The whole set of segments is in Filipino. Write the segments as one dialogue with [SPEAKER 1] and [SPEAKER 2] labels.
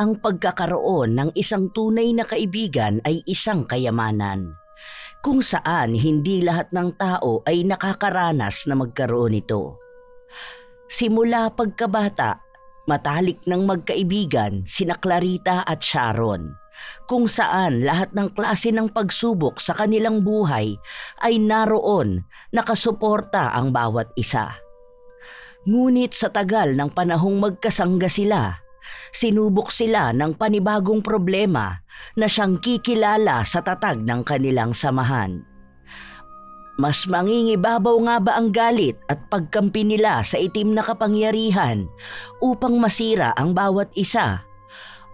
[SPEAKER 1] ang pagkakaroon ng isang tunay na kaibigan ay isang kayamanan, kung saan hindi lahat ng tao ay nakakaranas na magkaroon nito. Simula pagkabata, matalik ng magkaibigan sina Clarita at Sharon, kung saan lahat ng klase ng pagsubok sa kanilang buhay ay naroon, nakasuporta ang bawat isa. Ngunit sa tagal ng panahong magkasangga sila, sinubok sila ng panibagong problema na siyang kikilala sa tatag ng kanilang samahan. Mas mangingibabaw nga ba ang galit at pagkampi nila sa itim na kapangyarihan upang masira ang bawat isa?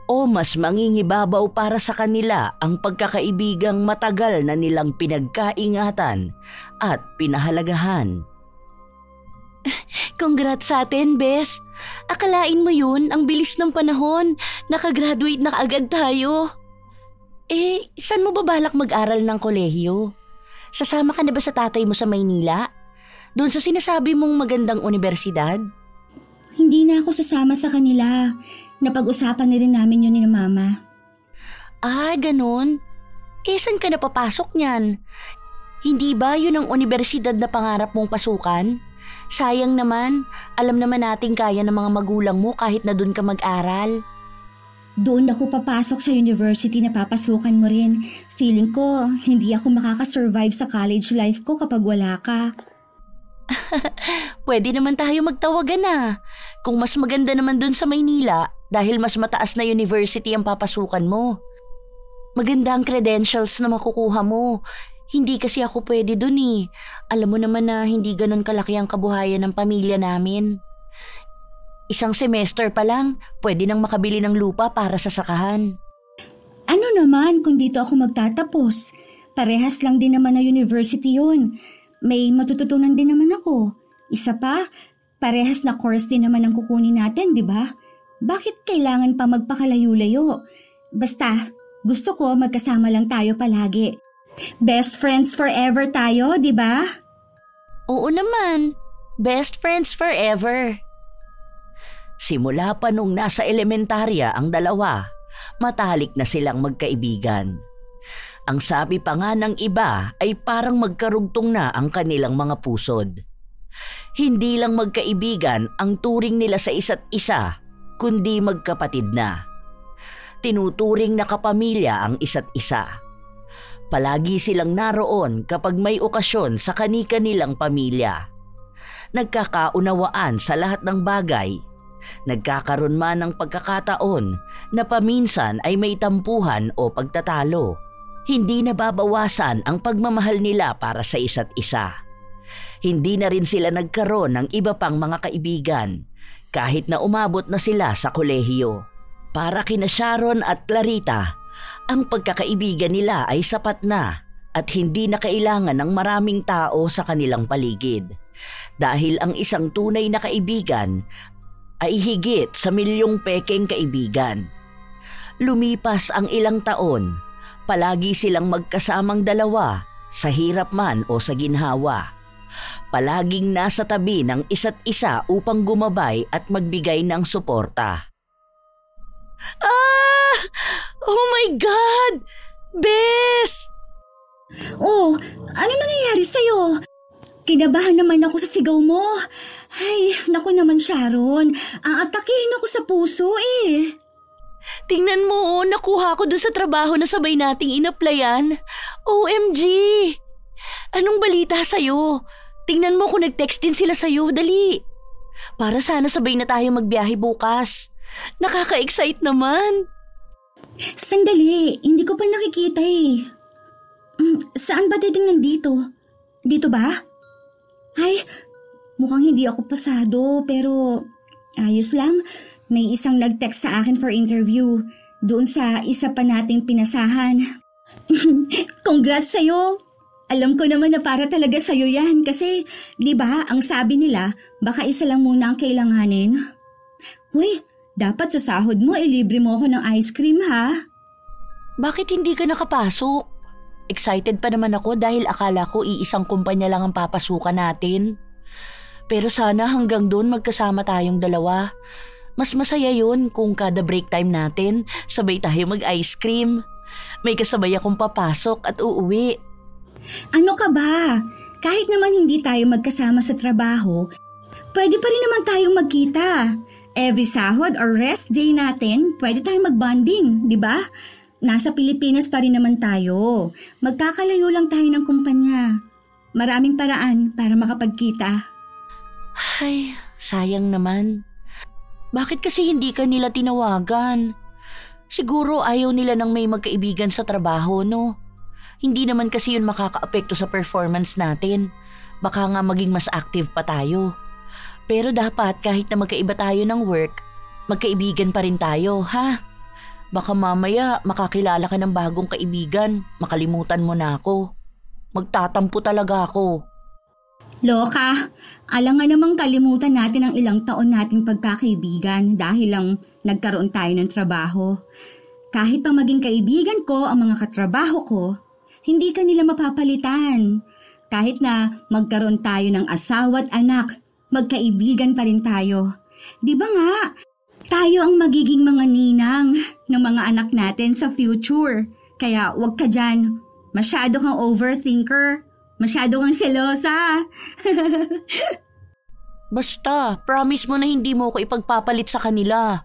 [SPEAKER 1] O mas mangingibabaw para sa kanila ang pagkakaibigang matagal na nilang pinagkaingatan at pinahalagahan?
[SPEAKER 2] Congrats sa atin, Bes. Akalain mo yun, ang bilis ng panahon. Nakagraduate na kaagad tayo. Saan mo ba balak mag-aral ng kolehiyo? Sasama ka na ba sa tatay mo sa Maynila? Doon sa sinasabi mong magandang universidad?
[SPEAKER 3] Hindi na ako sasama sa kanila. Napag-usapan na rin namin yun ni Mama.
[SPEAKER 2] Ganun? Saan ka napapasok niyan? Hindi ba yun ang universidad na pangarap mong pasukan? Sayang naman, alam naman natin kaya ng mga magulang mo kahit na doon ka mag-aral.
[SPEAKER 3] Doon ako papasok sa university na papasukan mo rin. Feeling ko, hindi ako makakasurvive sa college life ko kapag wala ka.
[SPEAKER 2] Pwede naman tayo magtawagan na. Kung mas maganda naman doon sa Maynila dahil mas mataas na university ang papasukan mo. Maganda ang credentials na makukuha mo. Hindi kasi ako pwede dun eh. Alam mo naman na hindi ganun kalaki ang kabuhayan ng pamilya namin. Isang semester pa lang, pwede nang makabili ng lupa para sa sakahan.
[SPEAKER 3] Ano naman kung dito ako magtatapos? Parehas lang din naman na university yun. May matututunan din naman ako. Isa pa, parehas na course din naman ang kukunin natin, di ba? Bakit kailangan pa magpakalayo-layo? Basta, gusto ko magkasama lang tayo palagi. Best friends forever tayo, di ba?
[SPEAKER 2] Oo naman. Best friends forever.
[SPEAKER 1] Simula pa nung nasa elementarya ang dalawa, matalik na silang magkaibigan. Ang sabi pa nga ng iba ay parang magkarugtong na ang kanilang mga pusod. Hindi lang magkaibigan ang turing nila sa isa't isa, kundi magkapatid na. Tinuturing na kapamilya ang isa't isa. Palagi silang naroon kapag may okasyon sa kani-kanilang pamilya. Nagkakaunawaan sa lahat ng bagay. Nagkakaroon man ng pagkakataon na paminsan ay may tampuhan o pagtatalo. Hindi nababawasan ang pagmamahal nila para sa isa't isa. Hindi na rin sila nagkaroon ng iba pang mga kaibigan kahit na umabot na sila sa kolehiyo. Para kina Sharon at Clarita, ang pagkakaibigan nila ay sapat na at hindi na kailangan ng maraming tao sa kanilang paligid dahil ang isang tunay na kaibigan ay higit sa milyong pekeng kaibigan. Lumipas ang ilang taon, palagi silang magkasamang dalawa sa hirap man o sa ginhawa. Palaging nasa tabi ng isa't isa upang gumabay at magbigay ng suporta.
[SPEAKER 2] Oh my God! Bes!
[SPEAKER 3] Oh, ano nangyayari sa'yo? Kinabahan naman ako sa sigaw mo. Ay, naku naman Sharon. Aatakihin ako sa puso eh.
[SPEAKER 2] Tingnan mo, nakuha ko dun sa trabaho na sabay nating inaplayan. OMG! Anong balita sa'yo? Tingnan mo kung nag-text din sila sa'yo, dali. Para sana sabay na tayo magbiyahe bukas. Nakaka-excite naman.
[SPEAKER 3] Sandali, hindi ko pa nakikita eh. Saan ba titingnan dito? Dito ba? Ay, mukhang hindi ako pasado pero ayos lang. May isang nag-text sa akin for interview doon sa isa pa nating pinasahan. Congrats sa'yo! Alam ko naman na para talaga sa'yo yan kasi di ba ang sabi nila baka isa lang muna ang kailanganin. Uy, dapat sa sahod mo ilibre mo ako ng ice cream ha?
[SPEAKER 2] Bakit hindi ka nakapasok? Excited pa naman ako dahil akala ko iisang kumpanya lang ang papasukan natin. Pero sana hanggang doon magkasama tayong dalawa. Mas masaya yun kung kada break time natin, sabay tayo mag-ice cream. May kasabay akong papasok at uuwi.
[SPEAKER 3] Ano ka ba? Kahit naman hindi tayo magkasama sa trabaho, pwede pa rin naman tayong magkita. Every sahod or rest day natin, pwede tayong mag-bonding, di ba? Nasa Pilipinas pa rin naman tayo. Magkakalayo lang tayo ng kumpanya. Maraming paraan para makapagkita.
[SPEAKER 2] Ay, sayang naman. Bakit kasi hindi ka nila tinawagan? Siguro ayaw nila ng may magkaibigan sa trabaho, no? Hindi naman kasi yun makakaapekto sa performance natin. Baka nga maging mas active pa tayo. Pero dapat kahit na magkaiba tayo ng work, magkaibigan pa rin tayo, ha? Baka mamaya makakilala ka ng bagong kaibigan, makalimutan mo na ako. Magtatampo talaga ako.
[SPEAKER 3] Loka, alam nga namang kalimutan natin ang ilang taon nating pagkakaibigan dahil lang nagkaroon tayo ng trabaho. Kahit pa maging kaibigan ko ang mga katrabaho ko, hindi ka nila mapapalitan. Kahit na magkaroon tayo ng asawa at anak, magkaibigan pa rin tayo. Di ba nga, tayo ang magiging mga ninang ng mga anak natin sa future. Kaya wag ka dyan. Masyado kang overthinker. Masyado kang selosa.
[SPEAKER 2] Basta, promise mo na hindi mo ko ipagpapalit sa kanila.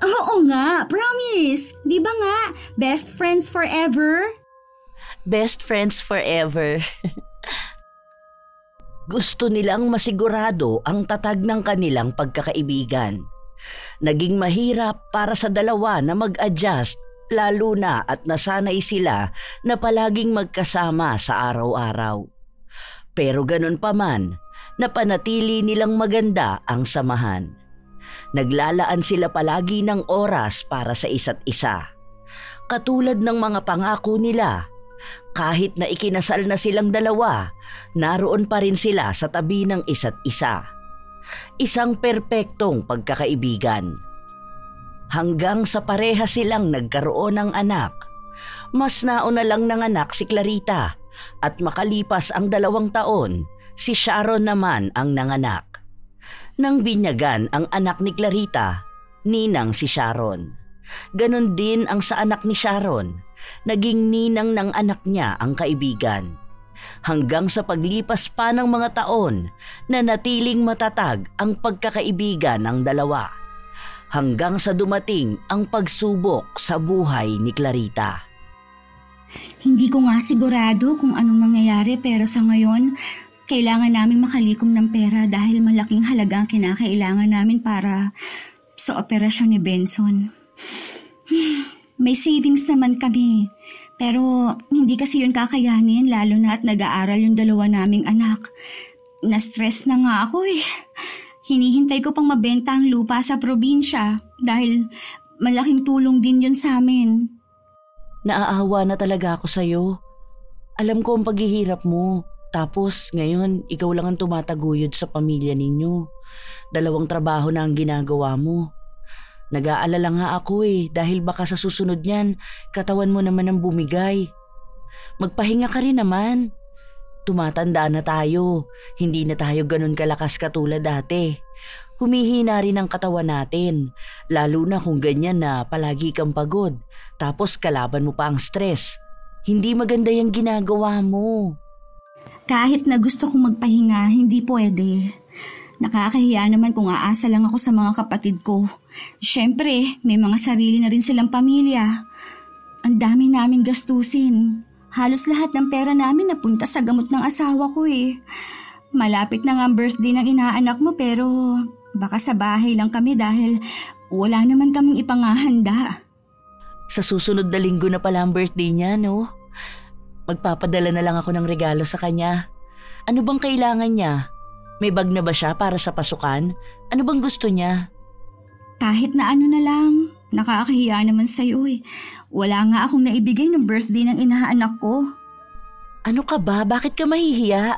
[SPEAKER 3] Oo nga, promise. Di ba nga, best friends forever?
[SPEAKER 2] Best friends forever.
[SPEAKER 1] Gusto nilang masigurado ang tatag ng kanilang pagkakaibigan. Naging mahirap para sa dalawa na mag-adjust, lalo na at nasanay sila na palaging magkasama sa araw-araw. Pero ganun pa man, napanatili nilang maganda ang samahan. Naglalaan sila palagi ng oras para sa isa't isa. Katulad ng mga pangako nila, kahit na ikinasal na silang dalawa, naroon pa rin sila sa tabi ng isa't isa. Isang perpektong pagkakaibigan. Hanggang sa pareha silang nagkaroon ng anak. Mas nauna lang nanganak si Clarita at makalipas ang 2 taon, si Sharon naman ang nanganak. Nang binyagan ang anak ni Clarita, ninang si Sharon. Ganon din ang sa anak ni Sharon, naging ninang ng anak niya ang kaibigan. Hanggang sa paglipas pa ng mga taon, nanatiling matatag ang pagkakaibigan ng dalawa. Hanggang sa dumating ang pagsubok sa buhay ni Clarita.
[SPEAKER 3] Hindi ko nga sigurado kung anong mangyayari pero sa ngayon, kailangan namin makalikom ng pera dahil malaking halaga ang kinakailangan namin para sa operasyon ni Benson. May savings naman kami, pero hindi kasi yun kakayanin lalo na at nag-aaral yung 2 naming anak. Na-stress na nga ako eh. Hinihintay ko pang mabenta ang lupa sa probinsya dahil malaking tulong din yun sa amin.
[SPEAKER 2] Naaawa na talaga ako sa'yo. Alam ko ang paghihirap mo. Tapos ngayon, ikaw lang ang tumataguyod sa pamilya ninyo. 2 trabaho na ang ginagawa mo. Nag-aalala nga ako dahil baka sa susunod niyan, katawan mo naman ang bumigay. Magpahinga ka rin naman. Tumatanda na tayo, hindi na tayo ganun kalakas katulad dati. Humihina rin ang katawan natin, lalo na kung ganyan na palagi kang pagod, tapos kalaban mo pa ang stress. Hindi maganda yung ginagawa mo.
[SPEAKER 3] Kahit na gusto kong magpahinga, hindi pwede. Nakakahiya naman kung aasa lang ako sa mga kapatid ko. Siyempre, may mga sarili na rin silang pamilya. Ang dami naming gastusin. Halos lahat ng pera namin napunta sa gamot ng asawa ko eh. Malapit na nga ang birthday ng inaanak mo pero baka sa bahay lang kami dahil wala naman kaming ipangahanda.
[SPEAKER 2] Sa susunod na linggo na pala ang birthday niya, no? Magpapadala na lang ako ng regalo sa kanya. Ano bang kailangan niya? May bag na ba siya para sa pasukan? Ano bang gusto niya?
[SPEAKER 3] Kahit na ano na lang. Nakakahiya naman sa'yo eh. Wala nga akong naibigay ng birthday ng inaanak ko.
[SPEAKER 2] Ano ka ba? Bakit ka mahihiya?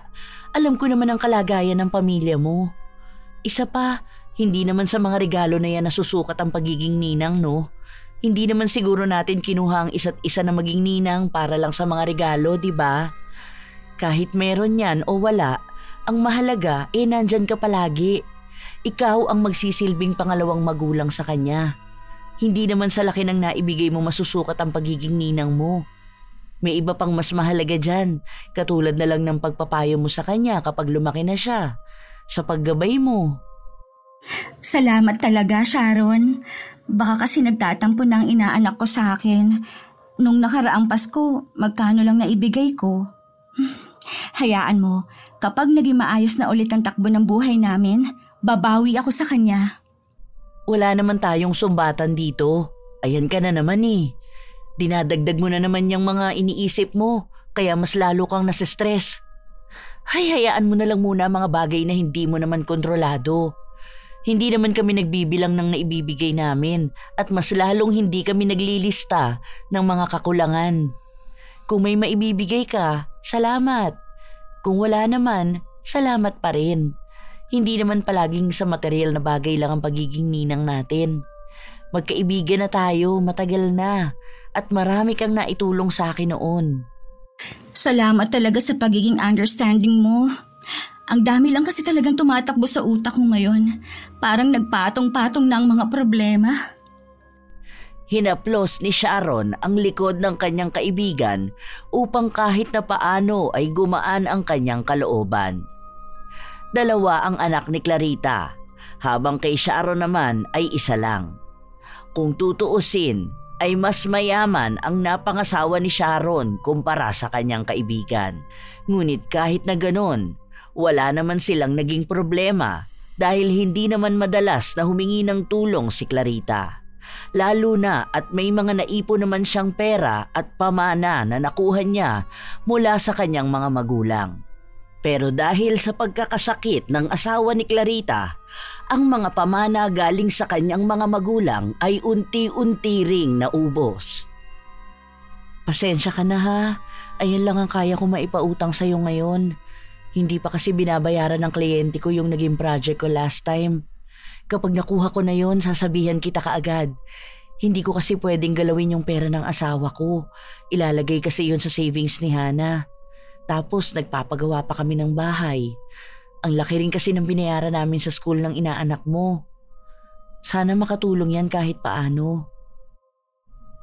[SPEAKER 2] Alam ko naman ang kalagayan ng pamilya mo. Isa pa, hindi naman sa mga regalo na yan nasusukat ang pagiging ninang, no? Hindi naman siguro natin kinuha ang isa't isa na maging ninang para lang sa mga regalo, di ba? Kahit meron yan o wala, ang mahalaga nandyan ka palagi. Ikaw ang magsisilbing pangalawang magulang sa kanya. Hindi naman sa laki ng naibigay mo masusukat ang pagiging ninang mo. May iba pang mas mahalaga dyan, katulad na lang ng pagpapayo mo sa kanya kapag lumaki na siya, sa paggabay mo.
[SPEAKER 3] Salamat talaga, Sharon. Baka kasi nagtatampo ng inaanak ko sa akin. Nung nakaraang Pasko, magkano lang naibigay ko? Hayaan mo, kapag naging maayos na ulit ang takbo ng buhay namin, babawi ako sa kanya.
[SPEAKER 2] Wala naman tayong sumbatan dito. Ayan ka na naman eh. Dinadagdag mo na naman yung mga iniisip mo, kaya mas lalo kang nasistress. Hayaan mo na lang muna mga bagay na hindi mo naman kontrolado. Hindi naman kami nagbibilang ng naibibigay namin at mas lalong hindi kami naglilista ng mga kakulangan. Kung may maibibigay ka, salamat. Kung wala naman, salamat pa rin. Hindi naman palaging sa material na bagay lang ang pagiging ninang natin. Magkaibigan na tayo, matagal na, at marami kang naitulong sa akin noon.
[SPEAKER 3] Salamat talaga sa pagiging understanding mo. Ang dami lang kasi talagang tumatakbo sa utak ko ngayon. Parang nagpatong-patong na ang mga problema.
[SPEAKER 1] Hinaplos ni Sharon ang likod ng kanyang kaibigan upang kahit na paano ay gumaan ang kanyang kalooban. 2 ang anak ni Clarita, habang kay Sharon naman ay 1 lang. Kung tutuusin, ay mas mayaman ang napangasawa ni Sharon kumpara sa kanyang kaibigan. Ngunit kahit na ganon, wala naman silang naging problema dahil hindi naman madalas na humingi ng tulong si Clarita. Lalo na at may mga naipon naman siyang pera at pamana na nakuha niya mula sa kanyang mga magulang. Pero dahil sa pagkakasakit ng asawa ni Clarita, ang mga pamana galing sa kanyang mga magulang ay unti-unti ring naubos. Pasensya ka na ha, ayan lang ang kaya ko maipautang sa'yo ngayon. Hindi pa kasi binabayaran ng kliyente ko yung naging project ko last time. Kapag nakuha ko na yon, sasabihan kita kaagad. Hindi ko kasi pwedeng galawin yung pera ng asawa ko. Ilalagay kasi yon sa savings ni Hana. Tapos nagpapagawa pa kami ng bahay. Ang laki rin kasi ng binayaran namin sa school ng inaanak mo. Sana makatulong yan kahit paano.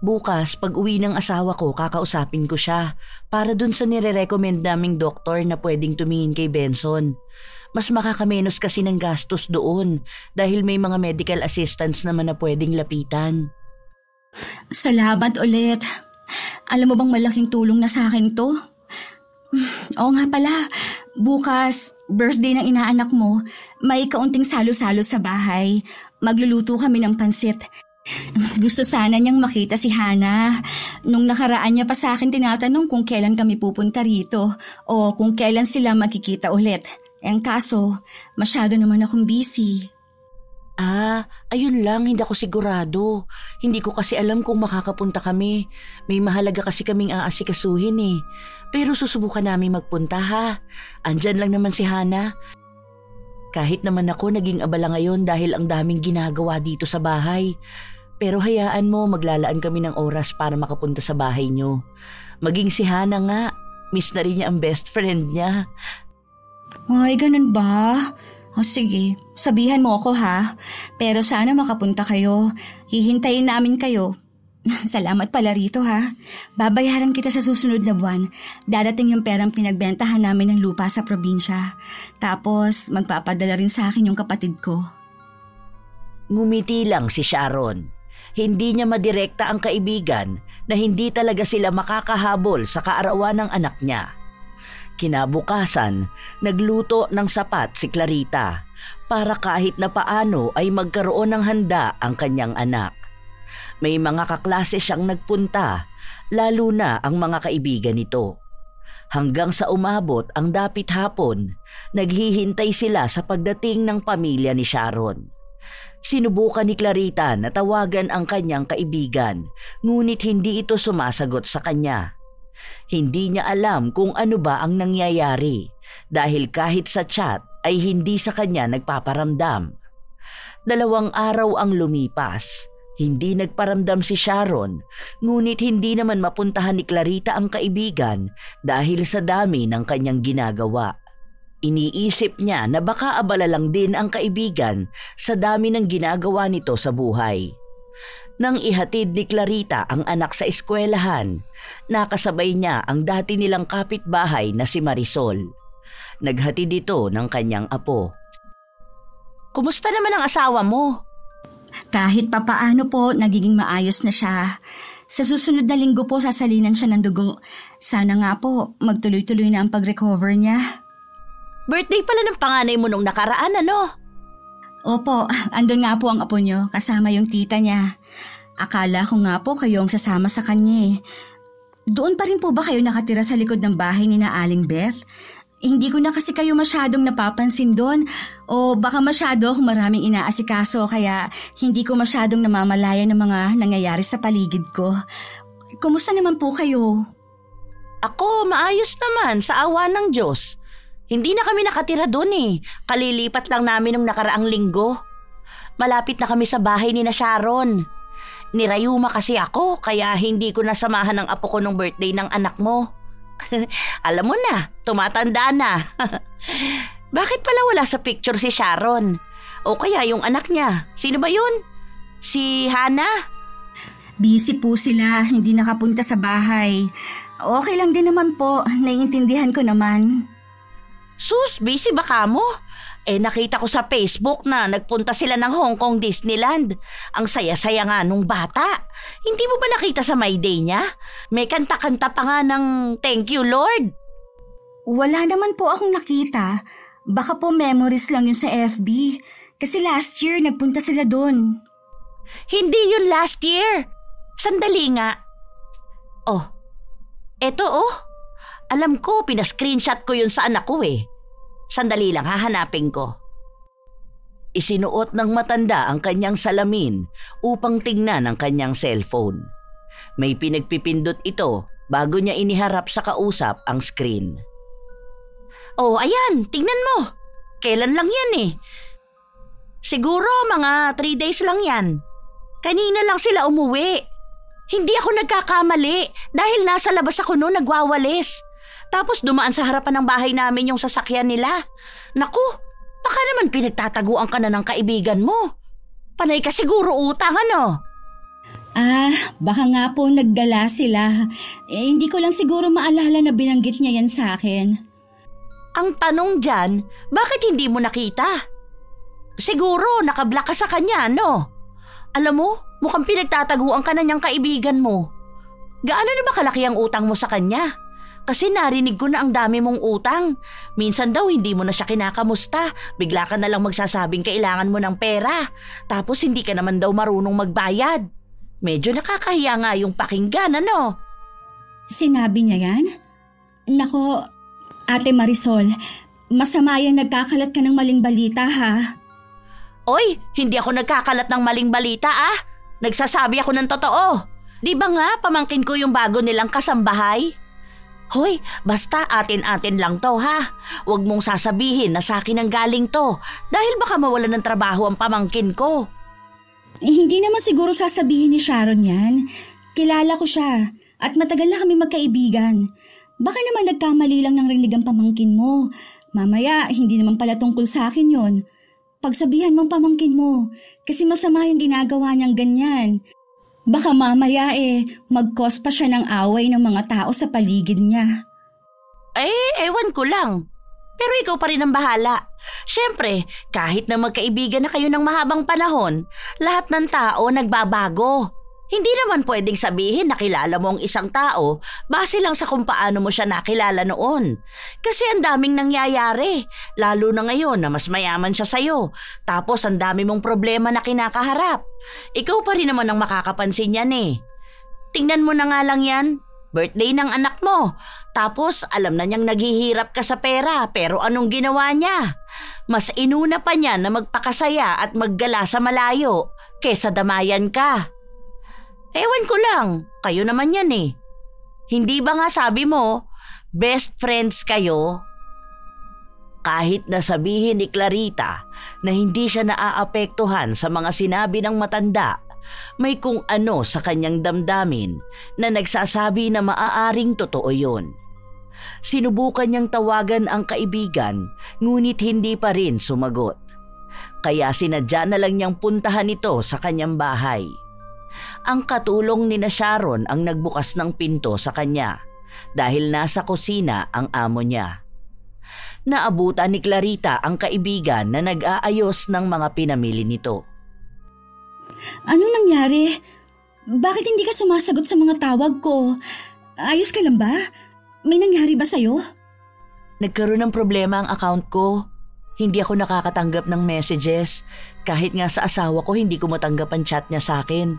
[SPEAKER 1] Bukas, pag uwi ng asawa ko, kakausapin ko siya para dun sa nire-recommend naming doktor na pwedeng tumingin kay Benson. Mas makakamenos kasi ng gastos doon dahil may mga medical assistants naman na pwedeng lapitan.
[SPEAKER 3] Salamat ulit. Alam mo bang malaking tulong na sa akin to? Oo nga pala, bukas, birthday ng inaanak mo, may kaunting salo-salo sa bahay. Magluluto kami ng pansit. Gusto sana niyang makita si Hana. Nung nakaraan niya pa sa akin tinatanong kung kailan kami pupunta rito o kung kailan sila makikita ulit. Ang kaso, masyado naman akong busy.
[SPEAKER 2] Ayun lang, hindi ako sigurado. Hindi ko kasi alam kung makakapunta kami. May mahalaga kasi kaming aasikasuhin eh. Pero susubukan namin magpunta ha. Andyan lang naman si Hana. Kahit naman ako naging abala ngayon dahil ang daming ginagawa dito sa bahay. Pero hayaan mo, maglalaan kami ng oras para makapunta sa bahay nyo. Maging si Hana nga, miss na rin niya ang best friend niya.
[SPEAKER 3] Ay, ganun ba? O sige, sabihan mo ako ha. Pero sana makapunta kayo. Hihintayin namin kayo. Salamat pala rito ha. Babayaran kita sa susunod na buwan. Dadating yung perang pinagbentahan namin ng lupa sa probinsya. Tapos magpapadala rin sa akin yung kapatid ko.
[SPEAKER 1] Ngumiti lang si Sharon. Hindi niya madirekta ang kaibigan na hindi talaga sila makakahabol sa kaarawan ng anak niya. Kinabukasan, nagluto ng sapat si Clarita para kahit na paano ay magkaroon ng handa ang kanyang anak. May mga kaklase siyang nagpunta, lalo na ang mga kaibigan nito. Hanggang sa umabot ang dapit hapon, naghihintay sila sa pagdating ng pamilya ni Sharon. Sinubukan ni Clarita na tawagan ang kanyang kaibigan, ngunit hindi ito sumasagot sa kanya. Hindi niya alam kung ano ba ang nangyayari dahil kahit sa chat ay hindi sa kanya nagpaparamdam. 2 araw ang lumipas. Hindi nagparamdam si Sharon, ngunit hindi naman mapuntahan ni Clarita ang kaibigan dahil sa dami ng kanyang ginagawa. Iniisip niya na baka abala lang din ang kaibigan sa dami ng ginagawa nito sa buhay. Nang ihatid ni Clarita ang anak sa eskwelahan, nakasabay niya ang dati nilang kapitbahay na si Marisol. Naghatid ito ng kanyang apo.
[SPEAKER 2] Kumusta naman ang asawa mo?
[SPEAKER 3] Kahit papaano po, nagiging maayos na siya. Sa susunod na linggo po sasalinan siya ng dugo. Sana nga po magtuloy-tuloy na ang pag-recover niya.
[SPEAKER 2] Birthday pala ng panganay mo nung nakaraan, ano?
[SPEAKER 3] Opo, andun nga po ang apo niyo kasama yung tita niya. Akala ko nga po kayo ang sasama sa kanya eh. Doon pa rin po ba kayo nakatira sa likod ng bahay ni na Aling Beth? Hindi ko na kasi kayo masyadong napapansin doon. O baka masyado akong maraming inaasikaso kaya hindi ko masyadong namamalaya ng mga nangyayari sa paligid ko. Kumusta naman po kayo?
[SPEAKER 2] Ako, maayos naman sa awa ng Diyos. Hindi na kami nakatira doon eh. Kalilipat lang namin nung nakaraang linggo. Malapit na kami sa bahay ni na Sharon. Nirayuma kasi ako kaya hindi ko nasamahan ng apo ko nung birthday ng anak mo. Alam mo na, tumatanda na. Bakit pala wala sa picture si Sharon? O kaya yung anak niya, sino ba yun? Si Hannah?
[SPEAKER 3] Busy po sila, hindi nakapunta sa bahay. Okay lang din naman po, naiintindihan ko naman.
[SPEAKER 2] Sus, busy ba ka mo? Nakita ko sa Facebook na nagpunta sila ng Hong Kong Disneyland. Ang saya-saya nga nung bata. Hindi mo ba nakita sa My Day niya? May kanta-kanta pa nga ng Thank You Lord.
[SPEAKER 3] Wala naman po akong nakita. Baka po memories lang yun sa FB. Kasi last year nagpunta sila doon.
[SPEAKER 2] Hindi yun last year. Sandali nga. Oh, eto oh. Alam ko, pinascreenshot ko yun sa anak ko eh. Sandali lang, hahanapin ko.
[SPEAKER 1] Isinuot ng matanda ang kanyang salamin upang tingnan ang kanyang cellphone. May pinagpipindot ito bago niya iniharap sa kausap ang screen.
[SPEAKER 2] Oh, ayan, tingnan mo. Kailan lang yan eh. Siguro mga 3 days lang yan. Kanina lang sila umuwi. Hindi ako nagkakamali dahil nasa labas ako noon nagwawalis. Tapos dumaan sa harapan ng bahay namin yung sasakyan nila. Naku, baka naman pinagtataguan ka na ng kaibigan mo. Panay ka siguro utang, ano?
[SPEAKER 3] Baka nga po naggala sila. Hindi ko lang siguro maalala na binanggit niya yan sa akin.
[SPEAKER 2] Ang tanong dyan, bakit hindi mo nakita? Siguro nakablock ka sa kanya, no? Alam mo, mukhang pinagtataguan ka na niyang kaibigan mo. Gaano na ba kalaki ang utang mo sa kanya? Kasi narinig ko na ang dami mong utang. Minsan daw hindi mo na siya kinakamusta. Bigla ka na lang magsasabing kailangan mo ng pera. Tapos hindi ka naman daw marunong magbayad. Medyo nakakahiya nga yung pakinggan, ano?
[SPEAKER 3] Sinabi niya yan? Nako, Ate Marisol, masama yan nagkakalat ka ng maling balita ha?
[SPEAKER 2] Oy, hindi ako nagkakalat ng maling balita ah. Nagsasabi ako ng totoo. Di ba nga pamangkin ko yung bago nilang kasambahay? Hoy, basta atin-atin lang to ha. Huwag mong sasabihin na sa akin ang galing to dahil baka mawalan ng trabaho ang pamangkin ko.
[SPEAKER 3] Hindi naman siguro sasabihin ni Sharon yan. Kilala ko siya at matagal na kami magkaibigan. Baka naman nagkamali lang ng rinig ang pamangkin mo. Mamaya, hindi naman pala tungkol sa akin yon. Pagsabihan mong pamangkin mo kasi masama yung ginagawa niyang ganyan. Baka mamaya mag-cause pa siya ng away ng mga tao sa paligid niya.
[SPEAKER 2] Ewan ko lang. Pero ikaw pa rin ang bahala. Siyempre, kahit na magkaibigan na kayo ng mahabang panahon, lahat ng tao nagbabago. Hindi naman pwedeng sabihin na kilala mo ang isang tao base lang sa kung paano mo siya nakilala noon. Kasi ang daming nangyayari, lalo na ngayon na mas mayaman siya sa'yo. Tapos ang dami mong problema na kinakaharap. Ikaw pa rin naman ang makakapansin yan eh. Tingnan mo na nga lang yan, birthday ng anak mo. Tapos alam na niyang naghihirap ka sa pera pero anong ginawa niya? Mas inuna pa niya na magpakasaya at maggala sa malayo kesa damayan ka. Ewan ko lang, kayo naman yan eh. Hindi ba nga sabi mo, best friends kayo? Kahit na sabihin ni Clarita na hindi siya naaapektuhan sa mga sinabi ng matanda, may kung ano sa kanyang damdamin na nagsasabi na maaaring totoo yun.
[SPEAKER 1] Sinubukan niyang tawagan ang kaibigan, ngunit hindi pa rin sumagot. Kaya sinadya na lang niyang puntahan ito sa kanyang bahay. Ang katulong ni Sharon ang nagbukas ng pinto sa kanya dahil nasa kusina ang amo niya. Naabutan ni Clarita ang kaibigan na nag-aayos ng mga pinamili nito.
[SPEAKER 3] Ano nangyari? Bakit hindi ka sumasagot sa mga tawag ko? Ayos ka lang ba? May nangyari ba sa'yo?
[SPEAKER 2] Nagkaroon ng problema ang account ko. Hindi ako nakakatanggap ng messages. Kahit nga sa asawa ko hindi ko matanggap ang chat niya sa akin.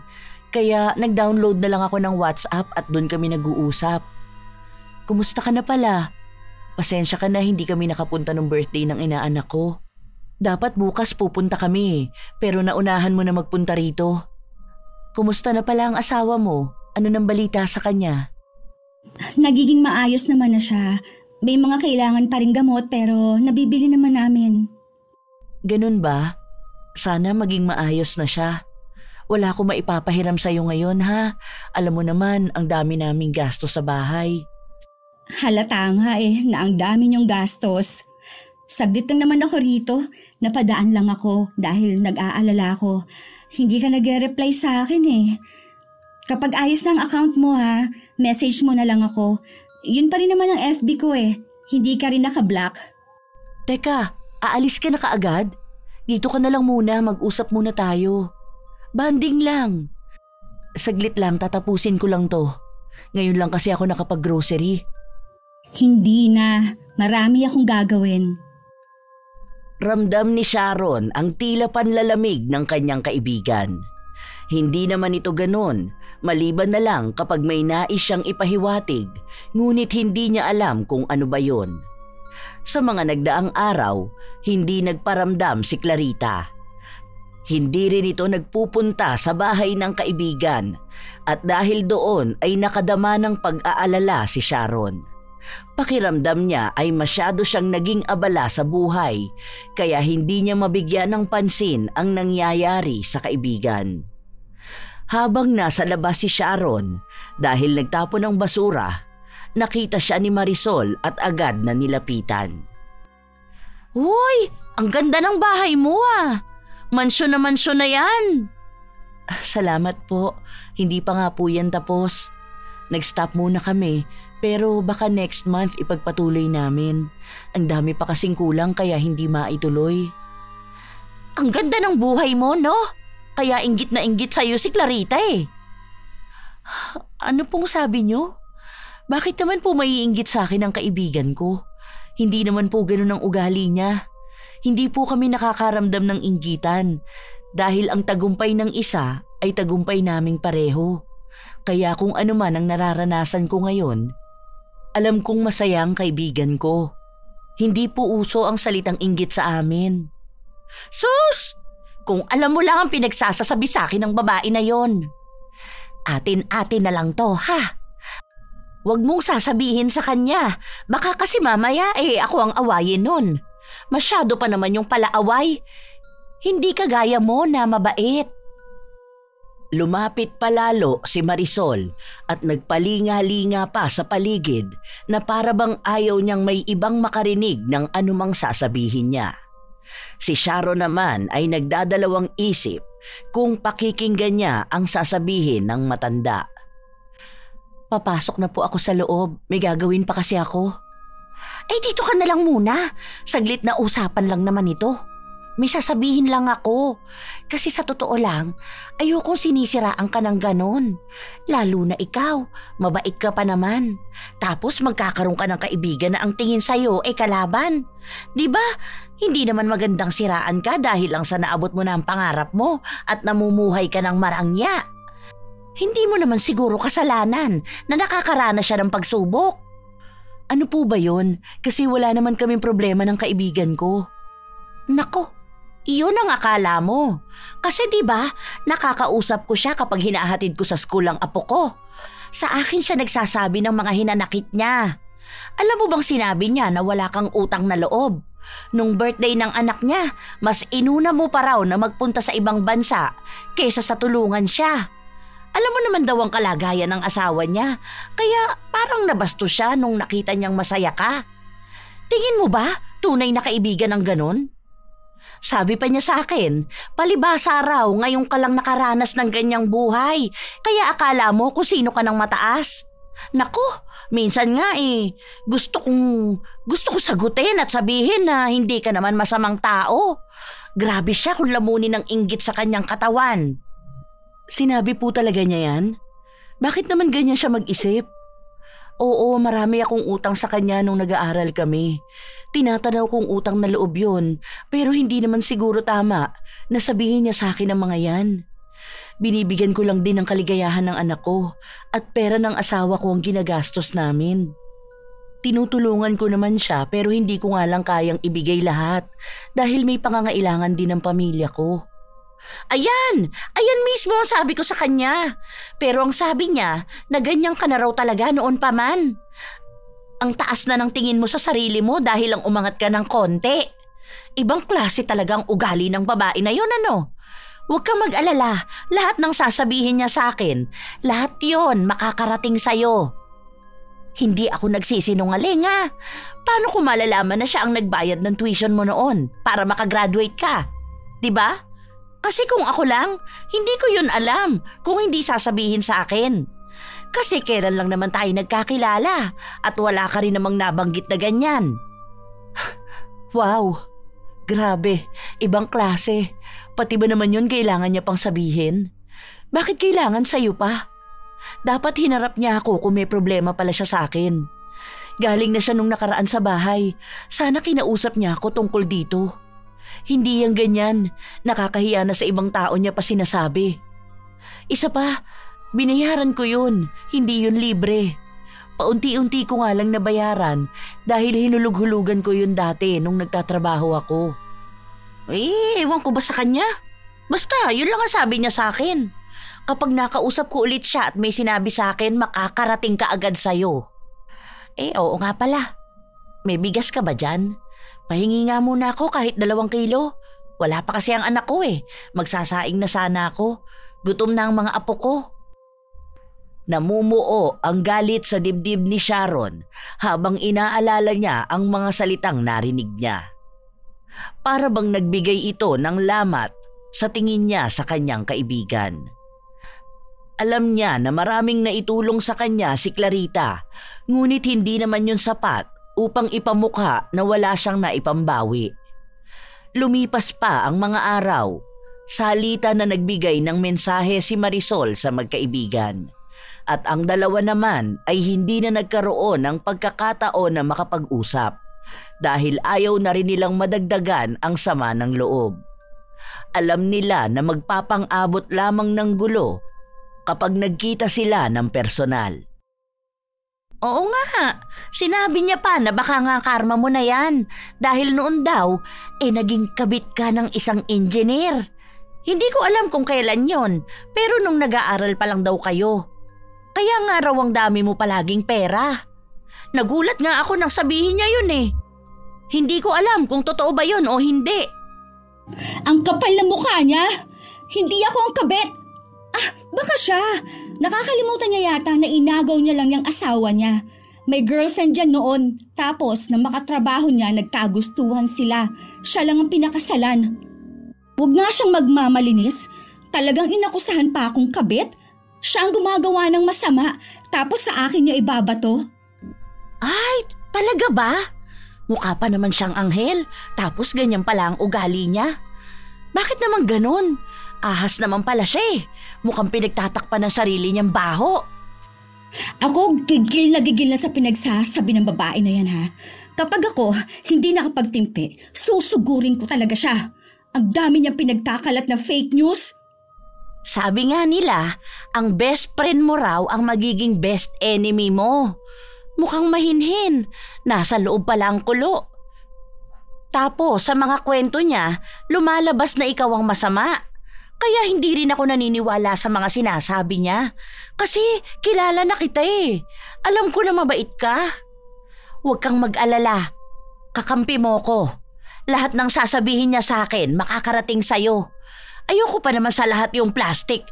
[SPEAKER 2] Kaya nag-download na lang ako ng WhatsApp at doon kami nag-uusap. Kumusta ka na pala? Pasensya ka na hindi kami nakapunta ng birthday ng inaanak ko. Dapat bukas pupunta kami pero naunahan mo na magpunta rito. Kumusta na pala ang asawa mo? Ano nang balita sa kanya?
[SPEAKER 3] Nagiging maayos naman na siya. May mga kailangan pa ring gamot pero nabibili naman namin.
[SPEAKER 2] Ganun ba? Sana maging maayos na siya. Wala akong maipapahiram sa'yo ngayon ha. Alam mo naman ang dami naming gasto sa bahay.
[SPEAKER 3] Halata nga na ang dami niyong gastos. Saglit lang naman ako rito. Napadaan lang ako dahil nag-aalala ako. Hindi ka nag-reply sa akin Kapag ayos na ang account mo message mo na lang ako. Yun pa rin naman ang FB ko Hindi ka rin naka-block.
[SPEAKER 2] Teka, aalis ka na kaagad? Dito ka na lang muna, mag-usap muna tayo. Banding lang. Saglit lang, tatapusin ko lang to. Ngayon lang kasi ako nakapag-grocery.
[SPEAKER 3] Hindi na. Marami akong gagawin.
[SPEAKER 1] Ramdam ni Sharon ang tila panlalamig ng kanyang kaibigan. Hindi naman ito ganon, maliban na lang kapag may nais siyang ipahiwatig, ngunit hindi niya alam kung ano ba yon. Sa mga nagdaang araw, hindi nagparamdam si Clarita. Hindi rin ito nagpupunta sa bahay ng kaibigan at dahil doon ay nakadama ng pag-aalala si Sharon. Pakiramdam niya ay masyado siyang naging abala sa buhay kaya hindi niya mabigyan ng pansin ang nangyayari sa kaibigan. Habang nasa labas si Sharon dahil nagtapon ng basura, nakita siya ni Marisol at agad na nilapitan.
[SPEAKER 2] Uy, ang ganda ng bahay mo Mansyon na yan.
[SPEAKER 1] Salamat po, hindi pa nga po yan tapos. Nag-stop muna kami. Pero baka next month ipagpatuloy namin. Ang dami pa kasing kulang kaya hindi maituloy.
[SPEAKER 2] Ang ganda ng buhay mo, no? Kaya inggit na inggit sa'yo si Clarita
[SPEAKER 1] Ano pong sabi niyo? Bakit naman po maiinggit sa akin ang kaibigan ko? Hindi naman po ganun ang ugali niya. Hindi po kami nakakaramdam ng inggitan dahil ang tagumpay ng isa ay tagumpay naming pareho. Kaya kung ano man ang nararanasan ko ngayon, alam kong masaya ang kaibigan ko. Hindi po uso ang salitang inggit sa amin.
[SPEAKER 2] Sus! Kung alam mo lang ang pinagsasasabi sa akin ng babae na yon. Atin-atin na lang to, ha? Huwag mong sasabihin sa kanya. Baka kasi mamaya ako ang awayin nun. Masyado pa naman yung palaaway. Hindi kagaya mo na mabait.
[SPEAKER 1] Lumapit palalo si Marisol at nagpalinga-linga pa sa paligid na para bang ayaw niyang may ibang makarinig ng anumang sasabihin niya. Si Sharon naman ay nagdadalawang isip kung pakikinggan niya ang sasabihin ng matanda.
[SPEAKER 2] Papasok na po ako sa loob. May gagawin pa kasi ako. Dito ka na lang muna. Saglit na usapan lang naman ito. May sasabihin lang ako. Kasi sa totoo lang, ayokong sinisiraan ka ng ganon. Lalo na ikaw, mabait ka pa naman. Tapos magkakaroon ka ng kaibigan na ang tingin sa'yo kalaban. Diba? Hindi naman magandang siraan ka dahil lang sa naabot mo na ang pangarap mo at namumuhay ka ng marangya. Hindi mo naman siguro kasalanan na nakakaranas siya ng pagsubok.
[SPEAKER 1] Ano po ba yun? Kasi wala naman kaming problema ng kaibigan ko.
[SPEAKER 2] Nako, iyon ang akala mo. Kasi diba, nakakausap ko siya kapag hinahatid ko sa school ang apo ko. Sa akin siya nagsasabi ng mga hinanakit niya. Alam mo bang sinabi niya na wala kang utang na loob? Nung birthday ng anak niya, mas inuna mo pa raw na magpunta sa ibang bansa kaysa sa tulungan siya. Alam mo naman daw ang kalagayan ng asawa niya, kaya parang nabastos siya nung nakita niyang masaya ka. Tingin mo ba tunay na kaibigan ng ganon? Sabi pa niya sa akin, palibhasa raw ngayon ka lang nakaranas ng ganyang buhay, kaya akala mo kung sino ka ng mataas. Naku, minsan nga gusto ko sagutin at sabihin na hindi ka naman masamang tao. Grabe siya kung lamunin ng inggit sa kanyang katawan.
[SPEAKER 1] Sinabi po talaga niya yan? Bakit naman ganyan siya mag-isip? Oo, marami akong utang sa kanya nung nag-aaral kami. Tinatanaw kong utang na loob yun, pero hindi naman siguro tama na sabihin niya sa akin ang mga yan. Binibigyan ko lang din ng kaligayahan ng anak ko at pera ng asawa ko ang ginagastos namin. Tinutulungan ko naman siya pero hindi ko nga lang kayang ibigay lahat dahil may pangangailangan din ng pamilya ko.
[SPEAKER 2] Ayan mismo ang sabi ko sa kanya. Pero ang sabi niya na ganyan ka na raw talaga noon pa man. Ang taas na ng tingin mo sa sarili mo dahil lang umangat ka ng konti. Ibang klase talagang ugali ng babae na yun, ano? Huwag kang mag-alala, lahat ng sasabihin niya sa akin, lahat yon makakarating sa'yo. Hindi ako nagsisinungaling ha. Paano ko malalaman na siya ang nagbayad ng tuition mo noon para makagraduate ka? Diba? Kasi kung ako lang, hindi ko yun alam kung hindi sasabihin sa akin. Kasi kailan lang naman tayo nagkakilala at wala ka rin namang nabanggit na ganyan.
[SPEAKER 1] Wow, grabe, ibang klase. Pati ba naman yun kailangan niya pang sabihin? Bakit kailangan sa'yo pa? Dapat hinarap niya ako kung may problema pala siya sa akin. Galing na siya nung nakaraan sa bahay. Sana kinausap niya ako tungkol dito. Hindi yan ganyan. Nakakahiya na sa ibang tao niya pa sinasabi. Isa pa, binayaran ko yun. Hindi yun libre. Paunti-unti ko nga lang nabayaran dahil hinulug-hulugan ko yun dati nung nagtatrabaho ako.
[SPEAKER 2] Ewan ko ba sa kanya? Basta, yun lang ang sabi niya sa akin. Kapag nakausap ko ulit siya at may sinabi sa akin, makakarating ka agad sa'yo. Oo nga pala. May bigas ka ba dyan? Pahingi nga muna ako kahit 2 kilo. Wala pa kasi ang anak ko Magsasaing na sana ako. Gutom na ang mga apo ko.
[SPEAKER 1] Namumuo ang galit sa dibdib ni Sharon habang inaalala niya ang mga salitang narinig niya. Para bang nagbigay ito ng lamat sa tingin niya sa kanyang kaibigan. Alam niya na maraming naitulong sa kanya si Clarita, ngunit hindi naman yun sapat upang ipamukha na wala siyang naipambawi. Lumipas pa ang mga araw, salita na nagbigay ng mensahe si Marisol sa magkaibigan. At ang dalawa naman ay hindi na nagkaroon ng pagkakataon na makapag-usap dahil ayaw na rin nilang madagdagan ang sama ng loob. Alam nila na magpapang-abot lamang ng gulo kapag nagkita sila ng personal.
[SPEAKER 2] Oo nga, sinabi niya pa na baka nga karma mo na yan dahil noon daw naging kabit ka ng isang engineer. Hindi ko alam kung kailan yon, pero nung nag-aaral pa lang daw kayo. Kaya nga raw ang dami mo palaging pera. Nagulat nga ako nang sabihin niya yun Hindi ko alam kung totoo ba yun o hindi.
[SPEAKER 3] Ang kapal na mukha niya! Hindi ako ang kabit! Baka siya. Nakakalimutan niya yata na inagaw niya lang yung asawa niya. May girlfriend dyan noon. Tapos na makatrabaho niya, nagkagustuhan sila. Siya lang ang pinakasalan. Huwag nga siyang magmamalinis. Talagang inakusahan pa akong kabit. Siya ang gumagawa ng masama. Tapos sa akin niya ibabato.
[SPEAKER 2] Ay, talaga ba? Mukha pa naman siyang anghel. Tapos ganyan pala ang ugali niya. Bakit naman ganun? Ahas naman pala siya Mukhang pinagtatakpan ng sarili niyang baho.
[SPEAKER 3] Ako gigil na sa pinagsasabi ng babae na yan ha. Kapag ako hindi nakapagtimpi, susugurin ko talaga siya. Ang dami niyang pinagkakalat na fake news.
[SPEAKER 2] Sabi nga nila, ang best friend mo raw ang magiging best enemy mo. Mukhang mahinhin, nasa loob pala ang kulo. Tapos sa mga kwento niya, lumalabas na ikaw ang masama. Kaya hindi rin ako naniniwala sa mga sinasabi niya. Kasi kilala na kita Alam ko na mabait ka. Huwag kang mag-alala. Kakampi mo ko. Lahat ng sasabihin niya sa akin makakarating sa'yo. Ayoko pa naman sa lahat yung plastic.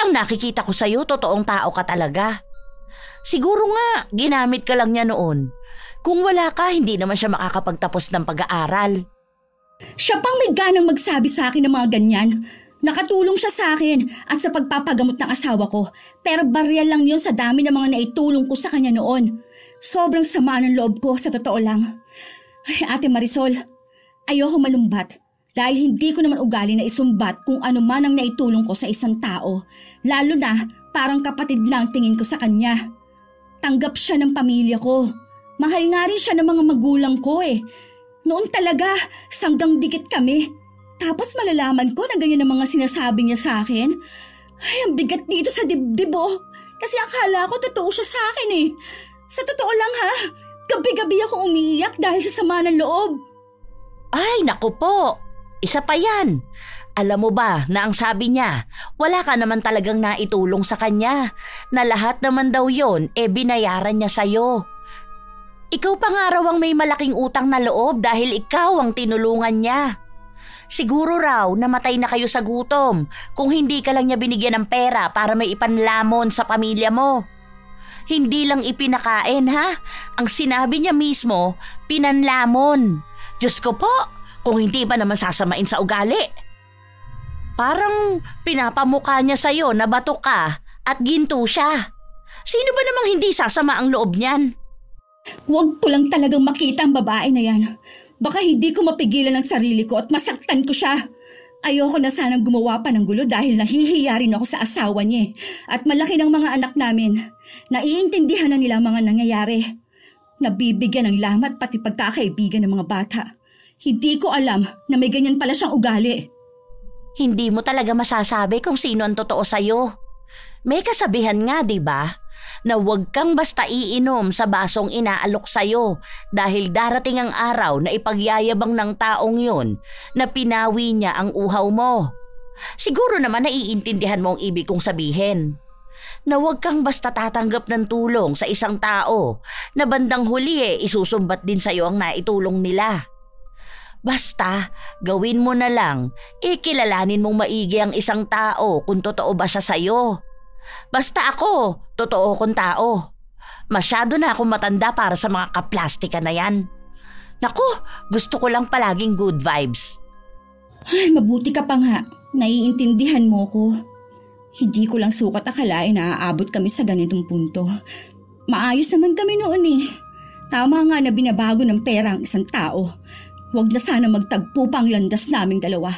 [SPEAKER 2] Ang nakikita ko sa'yo, totoong tao ka talaga. Siguro nga, ginamit ka lang niya noon. Kung wala ka, hindi naman siya makakapagtapos ng pag-aaral.
[SPEAKER 3] Siya pang may ganang magsabi sa akin ng mga ganyan. Nakatulong siya sa akin at sa pagpapagamot ng asawa ko. Pero barya lang yun sa dami ng mga naitulong ko sa kanya noon. Sobrang sama ng loob ko sa totoo lang. Ay, Ate Marisol, ayoko malumbat. Dahil hindi ko naman ugali na isumbat kung ano man ang naitulong ko sa isang tao. Lalo na parang kapatid na ang tingin ko sa kanya. Tanggap siya ng pamilya ko. Mahal nga rin siya ng mga magulang ko eh. Noon talaga, sanggang dikit kami. Tapos malalaman ko na ganyan ang mga sinasabi niya sa akin. Ay, ang bigat dito sa dibdib oh. Kasi akala ko totoo siya sa akin eh. Sa totoo lang ha, gabi-gabi ako umiiyak dahil sa sama ng loob.
[SPEAKER 2] Ay, naku po. Isa pa yan. Alam mo ba na ang sabi niya, wala ka naman talagang naitulong sa kanya, na lahat naman daw yon binayaran niya sa'yo. Ikaw pa nga raw ang may malaking utang na loob dahil ikaw ang tinulungan niya. Siguro raw namatay na kayo sa gutom kung hindi ka lang niya binigyan ng pera para may ipanlamon sa pamilya mo. Hindi lang ipinakain ha, ang sinabi niya mismo, pinanlamon. Diyos ko po, kung hindi pa naman sasamain sa ugali. Parang pinapamukha niya sa'yo na bato ka at ginto siya. Sino ba namang hindi sasama ang loob niyan?
[SPEAKER 3] Huwag ko lang talagang makita ang babae na yan. Baka hindi ko mapigilan ang sarili ko at masaktan ko siya. Ayoko na sanang gumawa pa ng gulo dahil nahihiya rin ako sa asawa niya. At malaki ng mga anak namin. Naiintindihan na nila ang mga nangyayari. Nabibigyan ng lamat pati pagkakaibigan ng mga bata. Hindi ko alam na may ganyan pala siyang ugali.
[SPEAKER 2] Hindi mo talaga masasabi kung sino ang totoo sa'yo. May kasabihan nga, di ba? Na huwag kang basta iinom sa basong inaalok sa'yo dahil darating ang araw na ipagyayabang ng taong yun na pinawi niya ang uhaw mo. Siguro naman naiintindihan mo ang ibig kong sabihin. Na huwag kang basta tatanggap ng tulong sa isang tao na bandang huli isusumbat din sa'yo ang naitulong nila. Basta, gawin mo na lang, kilalanin mong maigi ang isang tao kung totoo ba siya sa'yo. Basta ako, totoo kong tao. Masyado na akong matanda para sa mga kaplastika na yan. Naku, gusto ko lang palaging good vibes.
[SPEAKER 3] Ay, mabuti ka pa nga. Naiintindihan mo ko. Hindi ko lang sukat akalain na aabot kami sa ganitong punto. Maayos naman kami noon eh. Tama nga na binabago ng pera ang isang tao. Huwag na sana magtagpo pa ang landas naming dalawa.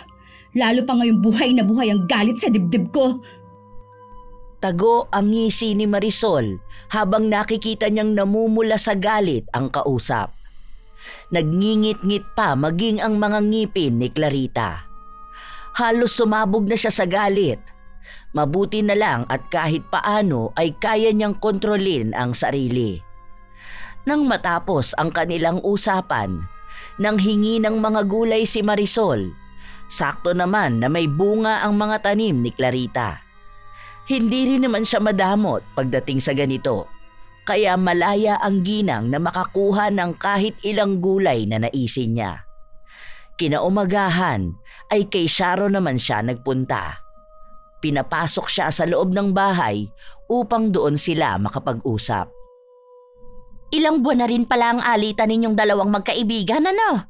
[SPEAKER 3] Lalo pa ngayong buhay na buhay ang galit sa dibdib ko.
[SPEAKER 1] Tago ang ngisi ni Marisol habang nakikita niyang namumula sa galit ang kausap. Nagngingit-ngit pa maging ang mga ngipin ni Clarita. Halos sumabog na siya sa galit. Mabuti na lang at kahit paano ay kaya niyang kontrolin ang sarili. Nang matapos ang kanilang usapan, nang hingi ng mga gulay si Marisol, sakto naman na may bunga ang mga tanim ni Clarita. Hindi rin naman siya madamot pagdating sa ganito, kaya malaya ang ginang na makakuha ng kahit ilang gulay na naisin niya. Kinaumagahan ay kay Sharon naman siya nagpunta. Pinapasok siya sa loob ng bahay upang doon sila makapag-usap.
[SPEAKER 2] Ilang buwan na rin pala ang alitan ninyong dalawang magkaibigan, ano?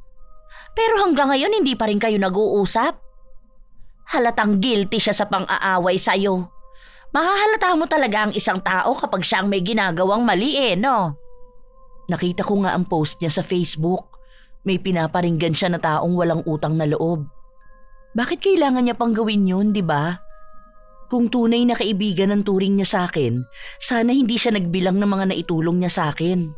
[SPEAKER 2] Pero hanggang ngayon hindi pa rin kayo nag-uusap? Halatang guilty siya sa pang-aaway sa'yo. Mahahalata mo talaga ang isang tao kapag siya ang may ginagawang mali no?
[SPEAKER 1] Nakita ko nga ang post niya sa Facebook. May pinaparinggan siya na taong walang utang na loob. Bakit kailangan niya pang gawin yun, di ba? Kung tunay na kaibigan ang turing niya sa akin, sana hindi siya nagbilang ng mga naitulong niya sa akin.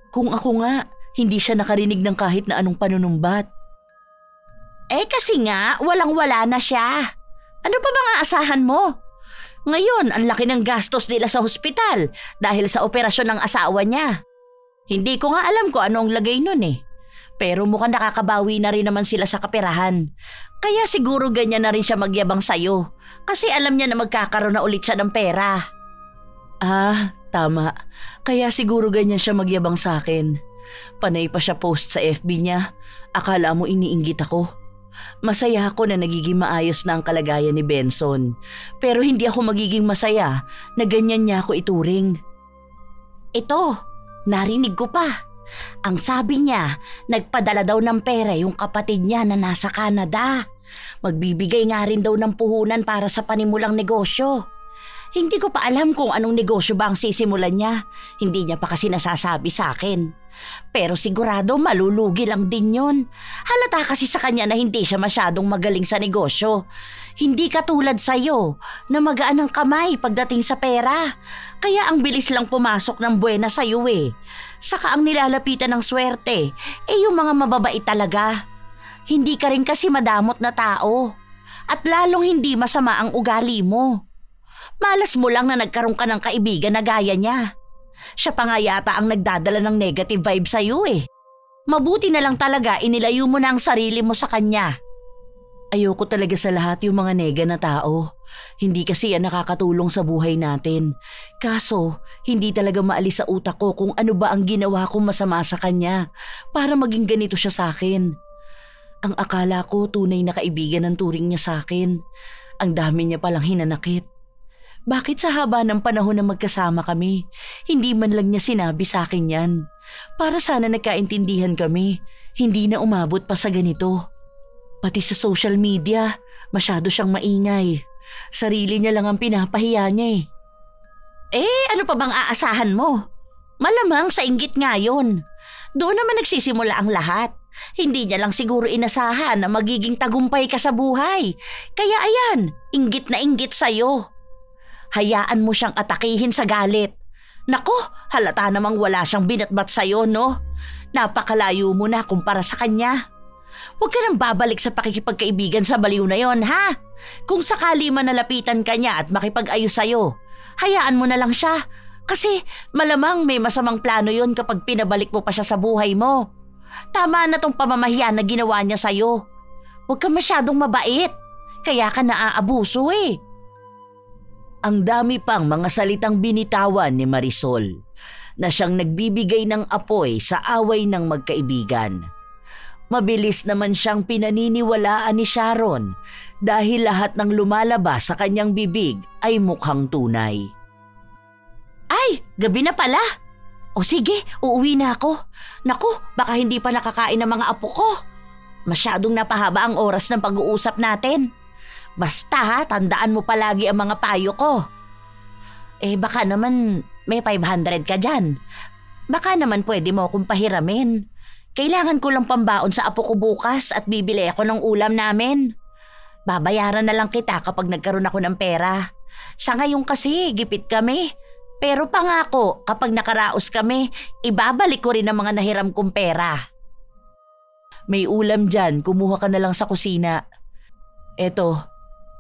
[SPEAKER 1] Kung ako nga, hindi siya nakarinig ng kahit na anong panunumbat.
[SPEAKER 2] Kasi nga, walang-wala na siya. Ano pa bang aasahan mo? Ngayon, ang laki ng gastos nila sa hospital dahil sa operasyon ng asawa niya. Hindi ko nga alam kung ano ang lagay nun Pero mukhang nakakabawi na rin naman sila sa kaperahan. Kaya siguro ganyan na rin siya magyabang sa'yo. Kasi alam niya na magkakaroon na ulit siya ng pera.
[SPEAKER 1] Tama. Kaya siguro ganyan siya magyabang sa akin. Panay pa siya post sa FB niya. Akala mo iniinggit ako.
[SPEAKER 2] Masaya ako na nagiging maayos na ang kalagayan ni Benson. Pero hindi ako magiging masaya na ganyan niya ako ituring.
[SPEAKER 1] Ito, narinig ko pa. Ang sabi niya, nagpadala daw ng pera yung kapatid niya na nasa Canada. Magbibigay nga rin daw ng puhunan para sa panimulang negosyo. Hindi ko pa alam kung anong negosyo ba ang sisimulan niya. Hindi niya pa kasi nasasabi sa akin. Pero sigurado malulugi lang din yun. Halata kasi sa kanya na hindi siya masyadong magaling sa negosyo. Hindi katulad sa'yo na magaan ang kamay pagdating sa pera. Kaya ang bilis lang pumasok ng buwena sa'yo eh. Saka ang nilalapitan ng swerte, yung mga mababait talaga. Hindi ka rin kasi madamot na tao. At lalong hindi masama ang ugali mo. Malas mo lang na nagkaroon ka ng kaibigan na gaya niya. Siya pa nga yata ang nagdadala ng negative vibe sa'yo eh. Mabuti na lang talaga inilayo mo na ang sarili mo sa kanya.
[SPEAKER 2] Ayoko talaga sa lahat yung mga nega na tao. Hindi kasi yan nakakatulong sa buhay natin. Kaso, hindi talaga maalis sa utak ko kung ano ba ang ginawa kong masama sa kanya para maging ganito siya sa akin. Ang akala ko tunay na kaibigan ang turing niya sa akin. Ang dami niya palang hinanakit. Bakit sa haba ng panahon na magkasama kami, hindi man lang niya sinabi sa akin yan? Para sana nagkaintindihan kami, hindi na umabot pa sa ganito. Pati sa social media, masyado siyang maingay. Sarili niya lang ang pinapahiya niya eh.
[SPEAKER 1] Ano pa bang aasahan mo? Malamang sa inggit nga yun. Doon naman nagsisimula ang lahat. Hindi niya lang siguro inasahan na magiging tagumpay ka sa buhay. Kaya ayan, inggit na inggit sa'yo. Hayaan mo siyang atakihin sa galit. Nako, halata namang wala siyang binatbat sa'yo, no? Napakalayo mo na kumpara sa kanya. Huwag ka nang babalik sa pakikipagkaibigan sa baliw na yon, ha? Kung sakali man nalapitan ka niya at makipag-ayos sa'yo, hayaan mo na lang siya. Kasi malamang may masamang plano yon kapag pinabalik mo pa siya sa buhay mo. Tama na tong pamamahiya na ginawa niya sa'yo. Huwag ka masyadong mabait. Kaya ka naaabuso eh.
[SPEAKER 2] Ang dami pang mga salitang binitawan ni Marisol na siyang nagbibigay ng apoy sa away ng magkaibigan. Mabilis naman siyang pinaniniwalaan ni Sharon dahil lahat ng lumalabas sa kanyang bibig ay mukhang tunay.
[SPEAKER 1] Ay, gabi na pala. O sige, uuwi na ako. Naku, baka hindi pa nakakain ng mga apo ko. Masyadong napahaba ang oras ng pag-uusap natin. Basta ha, tandaan mo palagi ang mga payo ko. Baka naman may 500 ka dyan. Baka naman pwede mo akong pahiramin. Kailangan ko lang pambaon sa apo ko bukas at bibili ako ng ulam namin. Babayaran na lang kita kapag nagkaroon ako ng pera. Sa ngayon kasi, gipit kami. Pero pangako, kapag nakaraos kami, ibabalik ko rin ang mga nahiram kong pera.
[SPEAKER 2] May ulam dyan, kumuha ka na lang sa kusina. Eto,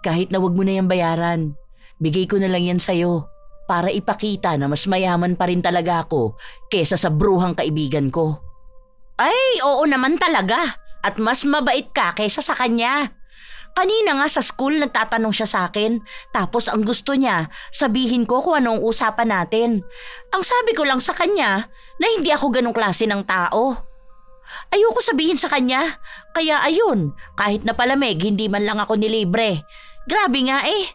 [SPEAKER 2] kahit na wag mo na yan bayaran, bigay ko na lang yan sa'yo para ipakita na mas mayaman pa rin talaga ako kesa sa bruhang kaibigan ko.
[SPEAKER 1] Ay, oo naman talaga. At mas mabait ka kaysa sa kanya. Kanina nga sa school nagtatanong siya sa akin. Tapos ang gusto niya, sabihin ko kung anong usapan natin. Ang sabi ko lang sa kanya na hindi ako ganong klase ng tao. Ayoko sabihin sa kanya. Kaya ayun, kahit na palamig, hindi man lang ako nilibre. Grabe nga eh.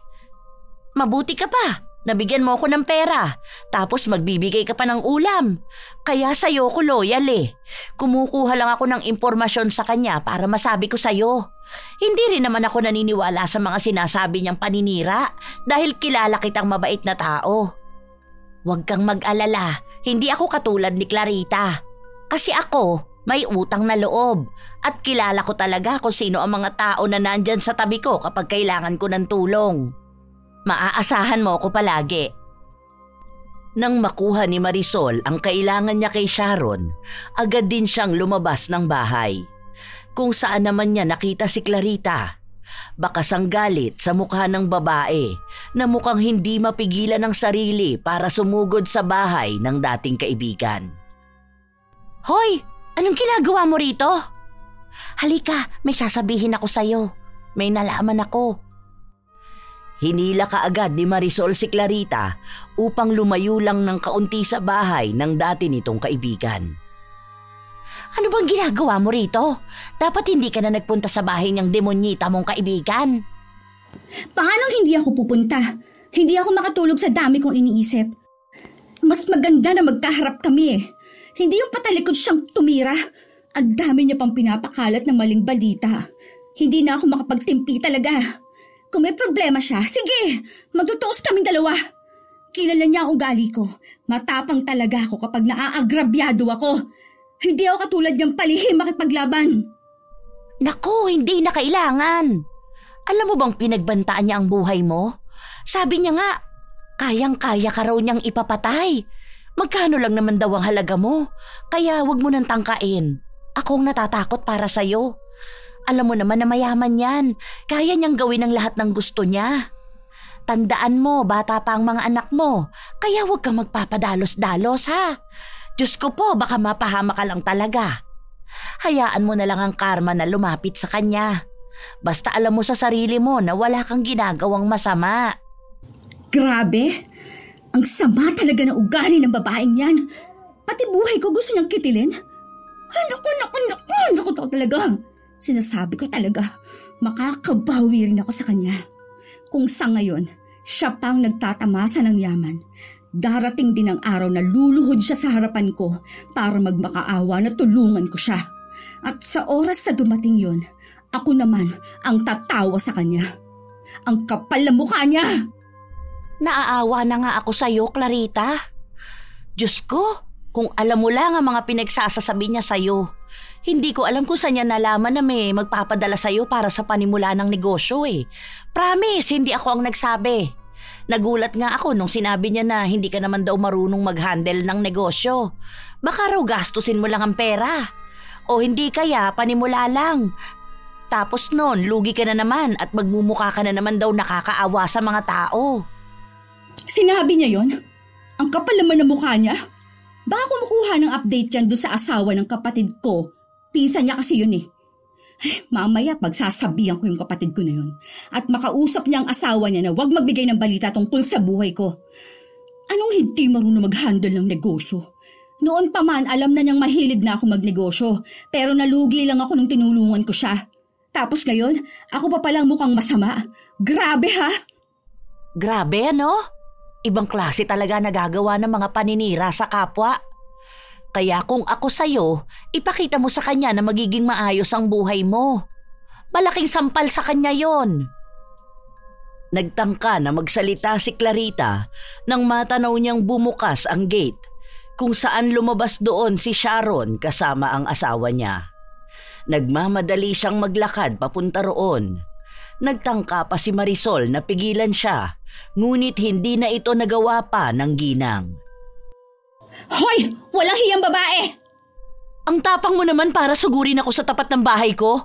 [SPEAKER 1] Mabuti ka pa. Nabigyan mo ako ng pera. Tapos magbibigay ka pa ng ulam. Kaya sa'yo ko loyal eh. Kumukuha lang ako ng impormasyon sa kanya para masabi ko sa'yo. Hindi rin naman ako naniniwala sa mga sinasabi niyang paninira dahil kilala kitang mabait na tao. Huwag kang mag-alala. Hindi ako katulad ni Clarita. Kasi ako, may utang na loob. At kilala ko talaga kung sino ang mga tao na nandyan sa tabi ko kapag kailangan ko ng tulong. Maaasahan mo ako palagi.
[SPEAKER 2] Nang makuha ni Marisol ang kailangan niya kay Sharon, agad din siyang lumabas ng bahay. Kung saan naman niya nakita si Clarita. Bakas ang galit sa mukha ng babae na mukhang hindi mapigilan ng sarili para sumugod sa bahay ng dating kaibigan.
[SPEAKER 1] Hoy! Anong ginagawa mo rito? Halika, may sasabihin ako sa'yo. May nalaman ako.
[SPEAKER 2] Hinila kaagad ni Marisol si Clarita upang lumayo lang ng kaunti sa bahay ng dati nitong kaibigan. Ano bang ginagawa mo rito? Dapat hindi ka na nagpunta sa bahay niyang demonyita mong kaibigan.
[SPEAKER 3] Paano hindi ako pupunta? Hindi ako makatulog sa dami kong iniisip. Mas maganda na magkaharap kami eh. Hindi yung patalikod siyang tumira. Ang dami niya pang pinapakalat ng maling balita. Hindi na ako makapagtimpi talaga. Kung may problema siya, sige, magtutuos kaming dalawa. Kilala niya ang ugali ko. Matapang talaga ako kapag naaagrabyado ako. Hindi ako katulad niyang palihim makipaglaban.
[SPEAKER 2] Naku, hindi na kailangan. Alam mo bang pinagbantaan niya ang buhay mo? Sabi niya nga, kayang-kaya ka raw niyang ipapatay. Magkano lang naman daw ang halaga mo? Kaya wag mo nang tangkain. Akong natatakot para sa'yo. Alam mo naman na mayaman yan. Kaya niyang gawin ang lahat ng gusto niya. Tandaan mo, bata pa ang mga anak mo. Kaya huwag kang magpapadalos-dalos ha. Diyos ko po, baka mapahama ka lang talaga. Hayaan mo na lang ang karma na lumapit sa kanya. Basta alam mo sa sarili mo na wala kang ginagawang masama.
[SPEAKER 3] Grabe! Ang sama talaga ng ugali ng babaeng yan. Pati buhay ko gusto niyang kitilin. Naku talaga. Sinasabi ko talaga, makakabawi rin ako sa kanya. Kung sa ngayon, siya pang nagtatamasa ng yaman. Darating din ang araw na luluhod siya sa harapan ko para magmakaawa na tulungan ko siya. At sa oras na dumating yon, ako naman ang tatawa sa kanya. Ang kapal na mukha niya!
[SPEAKER 2] Naaawa na nga ako sa'yo, Clarita. Diyos ko, kung alam mo lang ang mga pinagsasasabi niya sa'yo. Hindi ko alam kung saan niya nalaman na may magpapadala sa'yo para sa panimula ng negosyo eh. Promise, hindi ako ang nagsabi. Nagulat nga ako nung sinabi niya na hindi ka naman daw marunong mag-handle ng negosyo. Baka raw gastusin mo lang ang pera. O hindi kaya panimula lang. Tapos nun, lugi ka na naman at magmumukha ka na naman daw nakakaawa sa mga tao.
[SPEAKER 3] Sinabi niya yon? Ang kapal naman ng mukha niya. Baka kumukuha ng update yan doon sa asawa ng kapatid ko. Pinsan niya kasi yun eh. Mamaya pagsasabihan ko yung kapatid ko na yun. At makausap niya ang asawa niya na huwag magbigay ng balita tungkol sa buhay ko. Anong hindi marunong mag-handle ng negosyo? Noon pa man alam na niyang mahilig na ako magnegosyo. Pero nalugi lang ako nung tinulungan ko siya. Tapos ngayon, ako pa palang mukhang masama. Grabe ha?
[SPEAKER 2] Grabe ano? Ibang klase talaga nagagawa ng mga paninira sa kapwa. Kaya kung ako sa'yo, ipakita mo sa kanya na magiging maayos ang buhay mo. Malaking sampal sa kanya yon.
[SPEAKER 1] Nagtangka na magsalita si Clarita nang matanaw niyang bumukas ang gate kung saan lumabas doon si Sharon kasama ang asawa niya. Nagmamadali siyang maglakad papunta roon. Nagtangka pa si Marisol na pigilan siya, ngunit hindi na ito nagawa pa ng ginang.
[SPEAKER 3] Hoy! Walang hiyang babae!
[SPEAKER 2] Ang tapang mo naman para sugurin ako sa tapat ng bahay ko.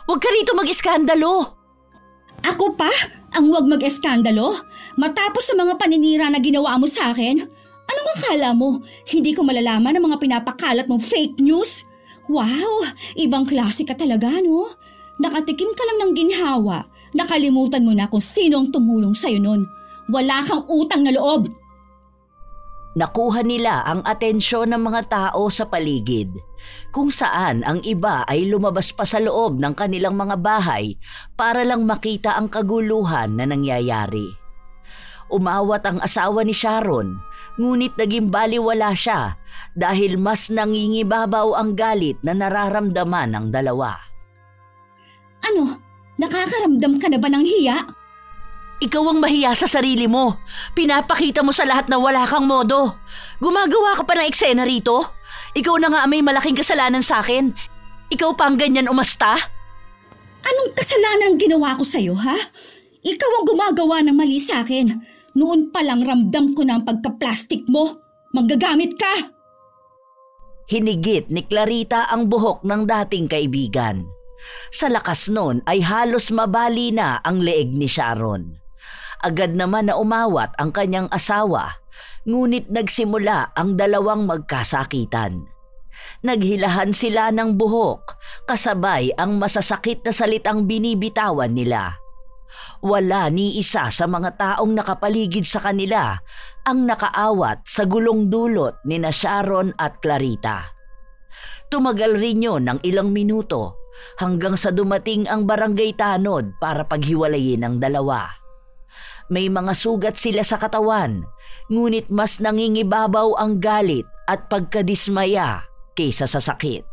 [SPEAKER 2] Huwag ka rito mag-iskandalo.
[SPEAKER 3] Ako pa? Ang huwag mag-eskandalo? Matapos sa mga paninira na ginawa mo sa akin? Anong akala mo? Hindi ko malalaman ang mga pinapakalat mong fake news? Wow! Ibang klase ka talaga, no? Nakatikim ka lang ng ginhawa. Nakalimutan mo na kung sino ang tumulong sa'yo nun. Wala kang utang na loob.
[SPEAKER 1] Nakuha nila ang atensyon ng mga tao sa paligid, kung saan ang iba ay lumabas pa sa loob ng kanilang mga bahay para lang makita ang kaguluhan na nangyayari. Umawat ang asawa ni Sharon, ngunit naging baliwala siya dahil mas nangingibabaw ang galit na nararamdaman ng dalawa.
[SPEAKER 3] Ano? Nakakaramdam ka na ba ng hiya?
[SPEAKER 2] Ikaw ang mahiya sa sarili mo. Pinapakita mo sa lahat na wala kang modo. Gumagawa ka pa ng eksena rito? Ikaw na nga may malaking kasalanan sa akin. Ikaw pa ang ganyan umasta?
[SPEAKER 3] Anong kasalanan ang ginawa ko sa'yo, ha? Ikaw ang gumagawa ng mali sa akin. Noon pa lang ramdam ko na ang pagka-plastic mo. Manggagamit ka!
[SPEAKER 1] Hinigit ni Clarita ang buhok ng dating kaibigan. Sa lakas nun ay halos mabali na ang leeg ni Sharon. Agad naman na umawat ang kanyang asawa, ngunit nagsimula ang dalawang magkasakitan. Naghilahan sila ng buhok, kasabay ang masasakit na salitang binibitawan nila. Wala ni isa sa mga taong nakapaligid sa kanila ang nakaawat sa gulong dulot ni na Sharon at Clarita. Tumagal rin yun ng ilang minuto hanggang sa dumating ang barangay tanod para paghiwalayin ang dalawa. May mga sugat sila sa katawan, ngunit mas nangingibabaw ang galit at pagkadismaya kaysa sa sakit.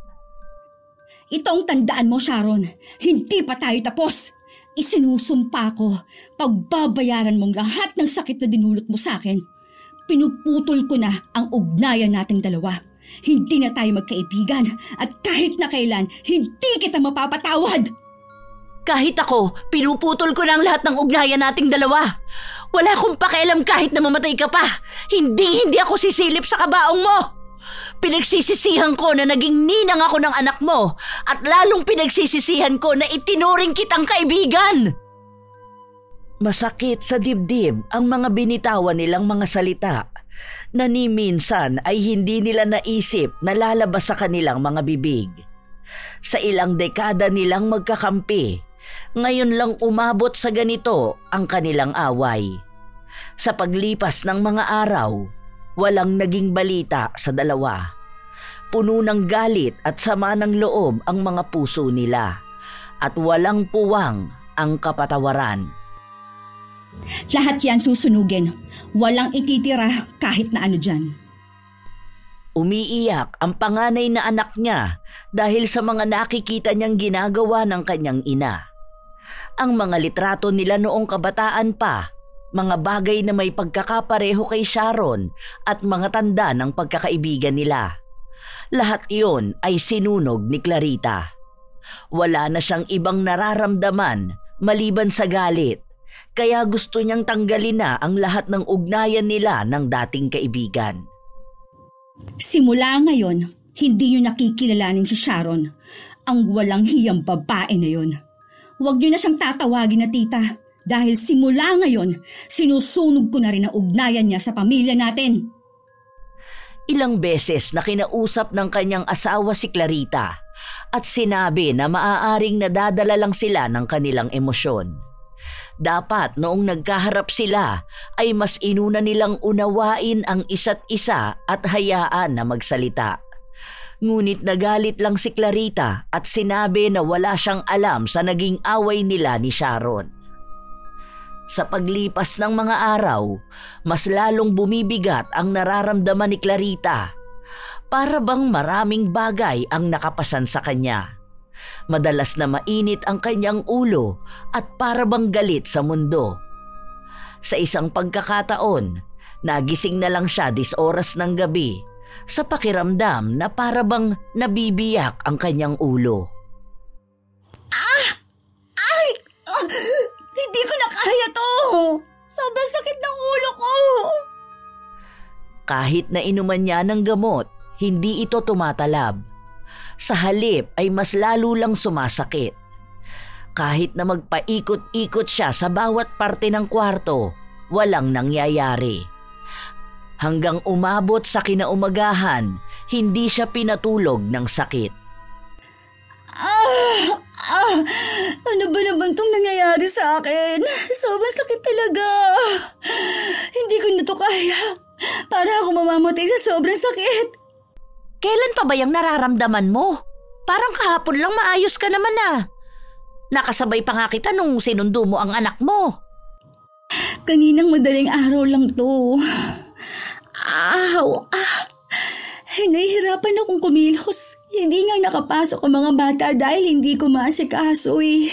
[SPEAKER 3] Ito ang tandaan mo, Sharon. Hindi pa tayo tapos. Isinusumpa ko, pagbabayaran mong lahat ng sakit na dinulot mo sa akin. Pinuputol ko na ang ugnayan nating dalawa. Hindi na tayo magkaibigan at kahit na kailan, hindi kita mapapatawad.
[SPEAKER 2] Kahit ako, pinuputol ko na ang lahat ng ugnayan nating dalawa. Wala akong pakialam kahit na mamatay ka pa. Hindi ako sisilip sa kabaong mo. Pinagsisisihan ko na naging ninang ako ng anak mo at lalong pinagsisisihan ko na itinuring kitang kaibigan.
[SPEAKER 1] Masakit sa dibdib ang mga binitawan nilang mga salita na ni minsan ay hindi nila naisip na lalabas sa kanilang mga bibig. Sa ilang dekada nilang magkakampi, ngayon lang umabot sa ganito ang kanilang away. Sa paglipas ng mga araw, walang naging balita sa dalawa. Puno ng galit at sama ng loob ang mga puso nila at walang puwang ang kapatawaran.
[SPEAKER 3] Lahat yan susunugin. Walang ititira kahit na ano dyan.
[SPEAKER 1] Umiiyak ang panganay na anak niya dahil sa mga nakikita niyang ginagawa ng kanyang ina. Ang mga litrato nila noong kabataan pa, mga bagay na may pagkakapareho kay Sharon at mga tanda ng pagkakaibigan nila. Lahat iyon ay sinunog ni Clarita. Wala na siyang ibang nararamdaman maliban sa galit, kaya gusto niyang tanggalin na ang lahat ng ugnayan nila ng dating kaibigan.
[SPEAKER 3] Simula ngayon, hindi niyo nakikilalanin si Sharon, ang walang hiyang babae na yon. Huwag niyo na siyang tatawagin na tita dahil simula ngayon, sinusunog ko na rin ang ugnayan niya sa pamilya natin.
[SPEAKER 1] Ilang beses na kinausap ng kanyang asawa si Clarita at sinabi na maaaring nadadala lang sila ng kanilang emosyon. Dapat noong nagkaharap sila ay mas inuna nilang unawain ang isa't isa at hayaan na magsalita. Ngunit nagalit lang si Clarita at sinabi na wala siyang alam sa naging away nila ni Sharon. Sa paglipas ng mga araw, mas lalong bumibigat ang nararamdaman ni Clarita. Para bang maraming bagay ang nakapasan sa kanya. Madalas na mainit ang kanyang ulo at para bang galit sa mundo. Sa isang pagkakataon, nagising na lang siya 10 oras ng gabi sa pakiramdam na para bang nabibiyak ang kanyang ulo.
[SPEAKER 3] Hindi ko na kaya to! Sobrang sakit ng ulo ko!
[SPEAKER 1] Kahit na inuman niya ng gamot, hindi ito tumatalab. Sa halip ay mas lalo lang sumasakit. Kahit na magpaikot-ikot siya sa bawat parte ng kwarto, walang nangyayari. Hanggang umabot sa kinaumagahan, hindi siya pinatulog ng sakit.
[SPEAKER 3] Ano ba naman itong nangyayari sa akin? Sobrang sakit talaga. Hindi ko na to kaya. Para ako mamamatay sa sobrang sakit.
[SPEAKER 2] Kailan pa ba yung nararamdaman mo? Parang kahapon lang maayos ka naman ah. Nakasabay pa nga kita nung sinundo mo ang anak mo.
[SPEAKER 3] Kaninang madaling araw lang to. Nahihirapan akong kumilos. Hindi nga nakapasok ang mga bata dahil hindi ko maasikaso eh.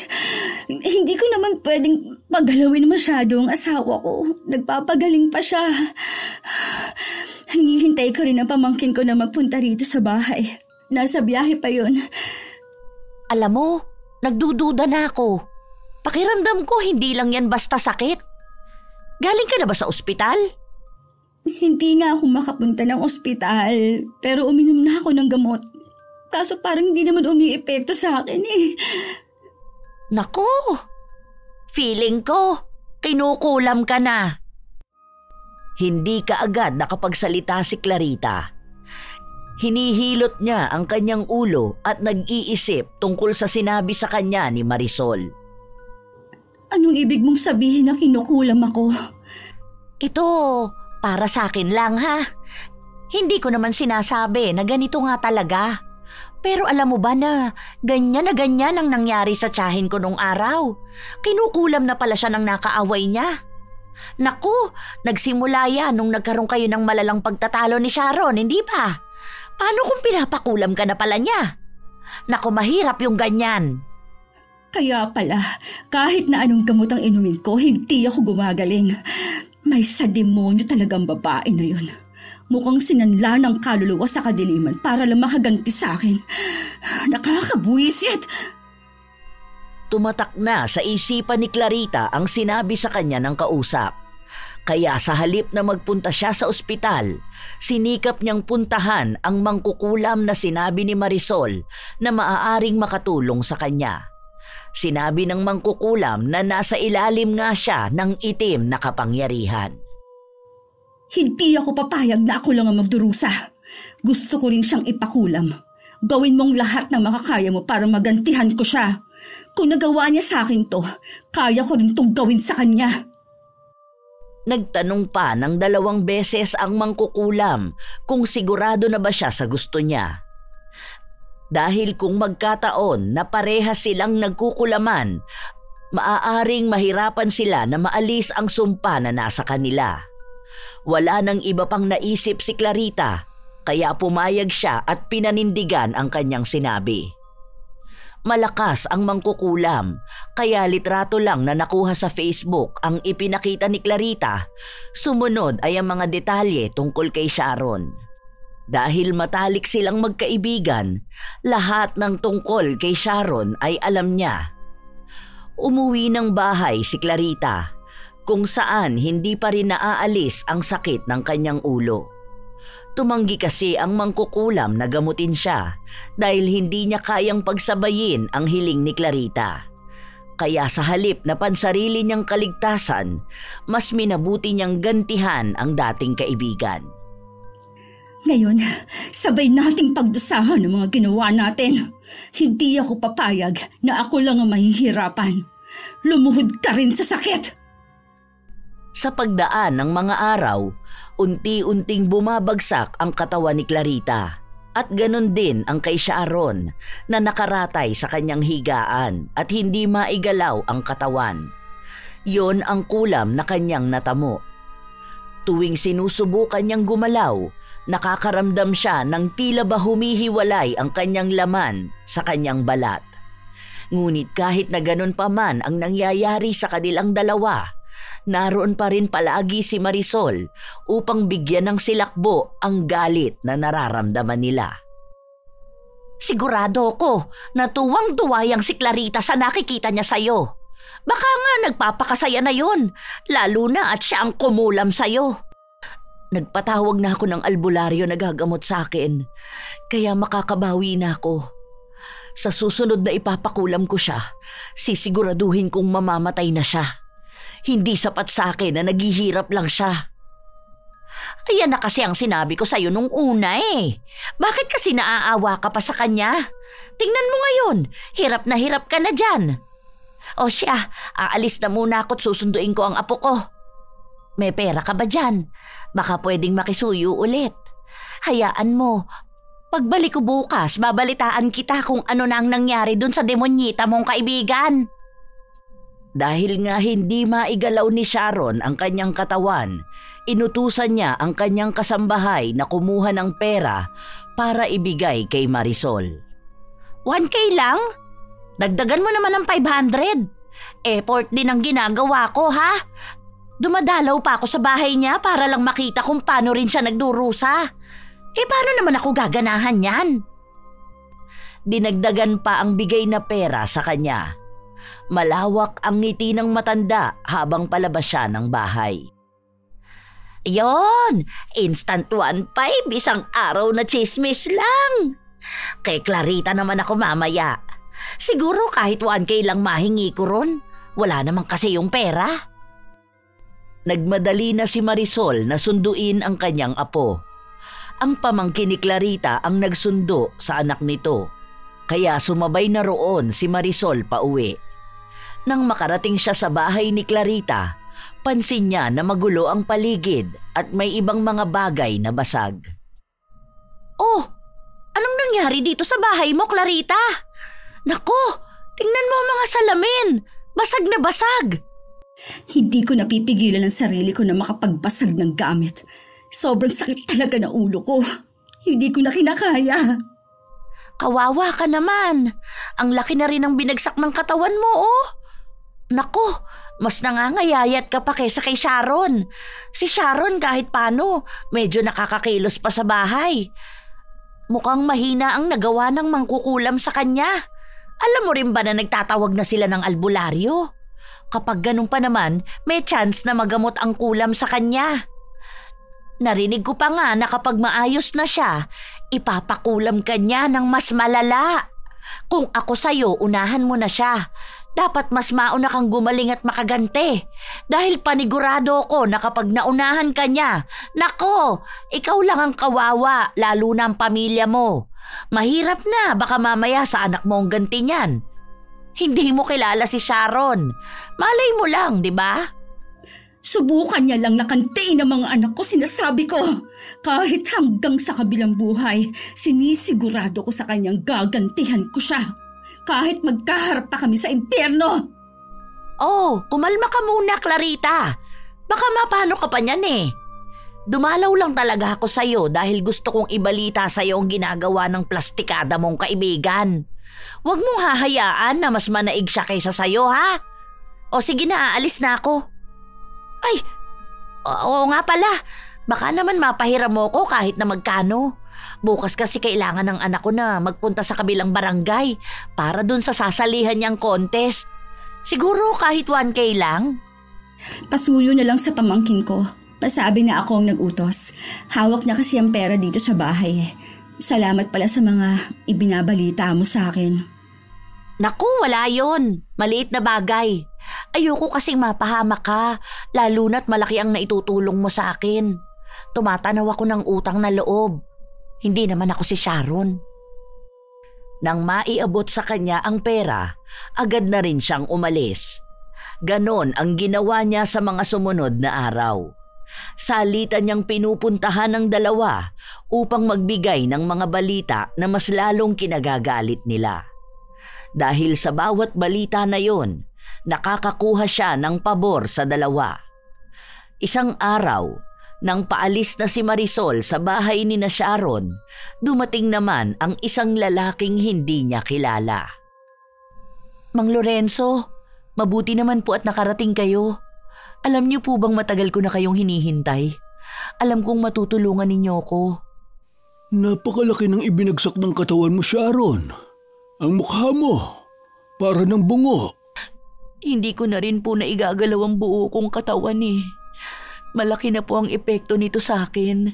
[SPEAKER 3] Hindi ko naman pwedeng paggalawin masyado ang asawa ko. Nagpapagaling pa siya. Hinihintay ko rin ang pamangkin ko na magpunta rito sa bahay. Nasa biyahe pa yun.
[SPEAKER 2] Alam mo, nagdududa na ako. Pakiramdam ko hindi lang yan basta sakit. Galing ka na ba sa ospital?
[SPEAKER 3] Hindi nga ako makapunta ng ospital, pero uminom na ako ng gamot. Kaso parang hindi naman umiepekto sa akin eh.
[SPEAKER 2] Naku, feeling ko, kinukulam ka na.
[SPEAKER 1] Hindi kaagad nakapagsalita si Clarita. Hinihilot niya ang kanyang ulo at nag-iisip tungkol sa sinabi sa kanya ni Marisol.
[SPEAKER 3] Anong ibig mong sabihin na kinukulam ako?
[SPEAKER 2] Ito, para sa akin lang ha. Hindi ko naman sinasabi na ganito nga talaga. Pero alam mo ba na ganyan ang nangyari sa tiyahin ko nung araw? Kinukulam na pala siya ng nakaaway niya. Naku, nagsimula yan nung nagkaroon kayo ng malalang pagtatalo ni Sharon, hindi ba? Paano kung pinapakulam ka na pala niya? Naku, mahirap yung ganyan.
[SPEAKER 3] Kaya pala, kahit na anong gamot ang inumin ko, hindi ako gumagaling. May sademonyo talagang babae na yun. Mukhang sinanla ng kaluluwa sa kadiliman para lang makaganti sa akin. Nakakabuwisit!
[SPEAKER 1] Tumatak na sa isipan ni Clarita ang sinabi sa kanya ng kausap. Kaya sa halip na magpunta siya sa ospital, sinikap niyang puntahan ang mangkukulam na sinabi ni Marisol na maaaring makatulong sa kanya. Sinabi ng mangkukulam na nasa ilalim nga siya ng itim na kapangyarihan.
[SPEAKER 3] Hindi ako papayag na ako lang ang magdurusa. Gusto ko rin siyang ipakulam. Gawin mong lahat ng makakaya mo para magantihan ko siya. Kung nagawa niya sa akin to, kaya ko rin tong gawin sa kanya.
[SPEAKER 1] Nagtanong pa ng 2 beses ang mangkukulam kung sigurado na ba siya sa gusto niya. Dahil kung magkataon na parehas silang nagkukulaman, maaaring mahirapan sila na maalis ang sumpa na nasa kanila. Wala nang iba pang naisip si Clarita, kaya pumayag siya at pinanindigan ang kanyang sinabi. Malakas ang mangkukulam, kaya litrato lang na nakuha sa Facebook ang ipinakita ni Clarita. Sumunod ay ang mga detalye tungkol kay Sharon. Dahil matalik silang magkaibigan, lahat ng tungkol kay Sharon ay alam niya. Umuwi ng bahay si Clarita, kung saan hindi pa rin naaalis ang sakit ng kanyang ulo. Tumanggi kasi ang mangkukulam na gamutin siya dahil hindi niya kayang pagsabayin ang hiling ni Clarita. Kaya sa halip na pansarili niyang kaligtasan, mas minabuti niyang gantihan ang dating kaibigan.
[SPEAKER 3] Ngayon, sabay nating pagdusahan ang mga ginawa natin. Hindi ako papayag na ako lang ang mahihirapan. Lumuhod ka rin sa sakit!
[SPEAKER 1] Sa pagdaan ng mga araw, unti-unting bumabagsak ang katawan ni Clarita at ganon din ang kay Sharon na nakaratay sa kanyang higaan at hindi maigalaw ang katawan. Yon ang kulam na kanyang natamo. Tuwing sinusubukan niyang gumalaw, nakakaramdam siya ng tila ba humihiwalay ang kanyang laman sa kanyang balat. Ngunit kahit na ganon pa man ang nangyayari sa kanilang dalawa, naroon pa rin palagi si Marisol upang bigyan ng silakbo ang galit na nararamdaman nila.
[SPEAKER 2] Sigurado ko na tuwang-tuwa yang si Clarita sa nakikita niya sa'yo. Baka nga nagpapakasaya na yun, lalo na at siya ang kumulam sa'yo. Nagpatawag na ako ng albularyo na gagamot sa akin, kaya makakabawi na ako. Sa susunod na ipapakulam ko siya, sisiguraduhin kong mamamatay na siya. Hindi sapat sa akin na naghihirap lang siya. Ayan na kasi ang sinabi ko sa'yo nung una eh. Bakit kasi naaawa ka pa sa kanya? Tingnan mo ngayon, hirap ka na dyan. O siya, aalis na muna ako at susunduin ko ang apo ko. May pera ka ba dyan? Baka pwedeng makisuyo ulit. Hayaan mo, pagbalik ko bukas, babalitaan kita kung ano na ang nangyari dun sa demonyita mong kaibigan.
[SPEAKER 1] Dahil nga hindi maigalaw ni Sharon ang kanyang katawan, inutusan niya ang kanyang kasambahay na kumuha ng pera para ibigay kay Marisol.
[SPEAKER 2] 1K lang? Dagdagan mo naman ng 500. Effort din ang ginagawa ko, ha? Dumadalaw pa ako sa bahay niya para lang makita kung paano rin siya nagdurusa. Paano naman ako gaganahan yan?
[SPEAKER 1] Dinagdagan pa ang bigay na pera sa kanya. Malawak ang ngiti ng matanda habang palabas siya ng bahay.
[SPEAKER 2] Yon, instant 1.5, isang araw na chismis lang. Kay Clarita naman ako mamaya. Siguro kahit 1K lang mahingi ko ron. Wala naman kasi yung pera.
[SPEAKER 1] Nagmadali na si Marisol na sunduin ang kanyang apo. Ang pamangkin ni Clarita ang nagsundo sa anak nito, kaya sumabay na roon si Marisol pauwi. Nang makarating siya sa bahay ni Clarita, pansin niya na magulo ang paligid at may ibang mga bagay na basag.
[SPEAKER 2] Oh, anong nangyari dito sa bahay mo, Clarita? Naku, tingnan mo ang mga salamin. Basag na basag.
[SPEAKER 3] Hindi ko napipigilan ang sarili ko na makapagbasag ng gamit. Sobrang sakit talaga ng ulo ko. Hindi ko na kinakaya.
[SPEAKER 2] Kawawa ka naman. Ang laki na rin ng binagsak ng katawan mo, oh. Naku, mas nangangayayat ka pa kaysa kay Sharon. Si Sharon kahit paano, medyo nakakakilos pa sa bahay. Mukhang mahina ang nagawa ng mangkukulam sa kanya. Alam mo rin ba na nagtatawag na sila ng albularyo? Kapag ganun pa naman, may chance na magamot ang kulam sa kanya. Narinig ko pa nga na kapag maayos na siya, ipapakulam ka niya ng mas malala. Kung ako sa'yo, unahan mo na siya. Dapat mas mauna kang gumaling at makagante. Dahil panigurado ko na kapag naunahan ka niya, nako, ikaw lang ang kawawa, lalo na ang pamilya mo. Mahirap na, baka mamaya sa anak mo ang ganti niyan. Hindi mo kilala si Sharon. Malay mo lang, di ba?
[SPEAKER 3] Subukan niya lang nakantiin ang mga anak ko, sinasabi ko. Kahit hanggang sa kabilang buhay, sinisigurado ko sa kanyang gagantihan ko siya. Kahit magkaharap pa kami sa impyerno.
[SPEAKER 2] Oh, kumalma ka muna, Clarita. Baka mapano ka pa niyan eh. Dumalaw lang talaga ako sa'yo dahil gusto kong ibalita sa'yo ang ginagawa ng plastikada mong kaibigan. Huwag mong hahayaan na mas manaig siya kaysa sa'yo, ha? O sige na, aalis na ako. Ay, oo nga pala. Baka naman mapahiram mo ko kahit na magkano. Bukas kasi kailangan ng anak ko na magpunta sa kabilang barangay para dun sa sasalihan niyang contest. Siguro kahit 1K lang.
[SPEAKER 3] Pasuyo na lang sa pamangkin ko. Pasabi na ako ang nag-utos. Hawak niya kasi ang pera dito sa bahay. Salamat pala sa mga ibinabalita mo sa akin.
[SPEAKER 2] Naku, wala yon. Maliit na bagay. Ayoko kasing mapahamak ka, lalo na't malaki ang naitutulong mo sa akin. Tumatanaw ako ng utang na loob. Hindi naman ako si Sharon. Nang maiabot sa kanya ang pera, agad na rin siyang umalis. Ganon ang ginawa niya sa mga sumunod na araw. Salitan niyang pinupuntahan ng dalawa upang magbigay ng mga balita na mas lalong kinagagalit nila. Dahil sa bawat balita na yon, nakakakuha siya ng pabor sa dalawa. Isang araw, nang paalis na si Marisol sa bahay ni na Sharon, dumating naman ang isang lalaking hindi niya kilala. Mang Lorenzo, mabuti naman po at nakarating kayo. Alam niyo po bang matagal ko na kayong hinihintay? Alam kong matutulungan ninyo ko.
[SPEAKER 4] Napakalaki ng ibinagsak ng katawan mo, Sharon. Ang mukha mo, para ng bungo.
[SPEAKER 2] Hindi ko na rin po naigagalaw ang buo kong katawan eh. Malaki na po ang epekto nito sa akin.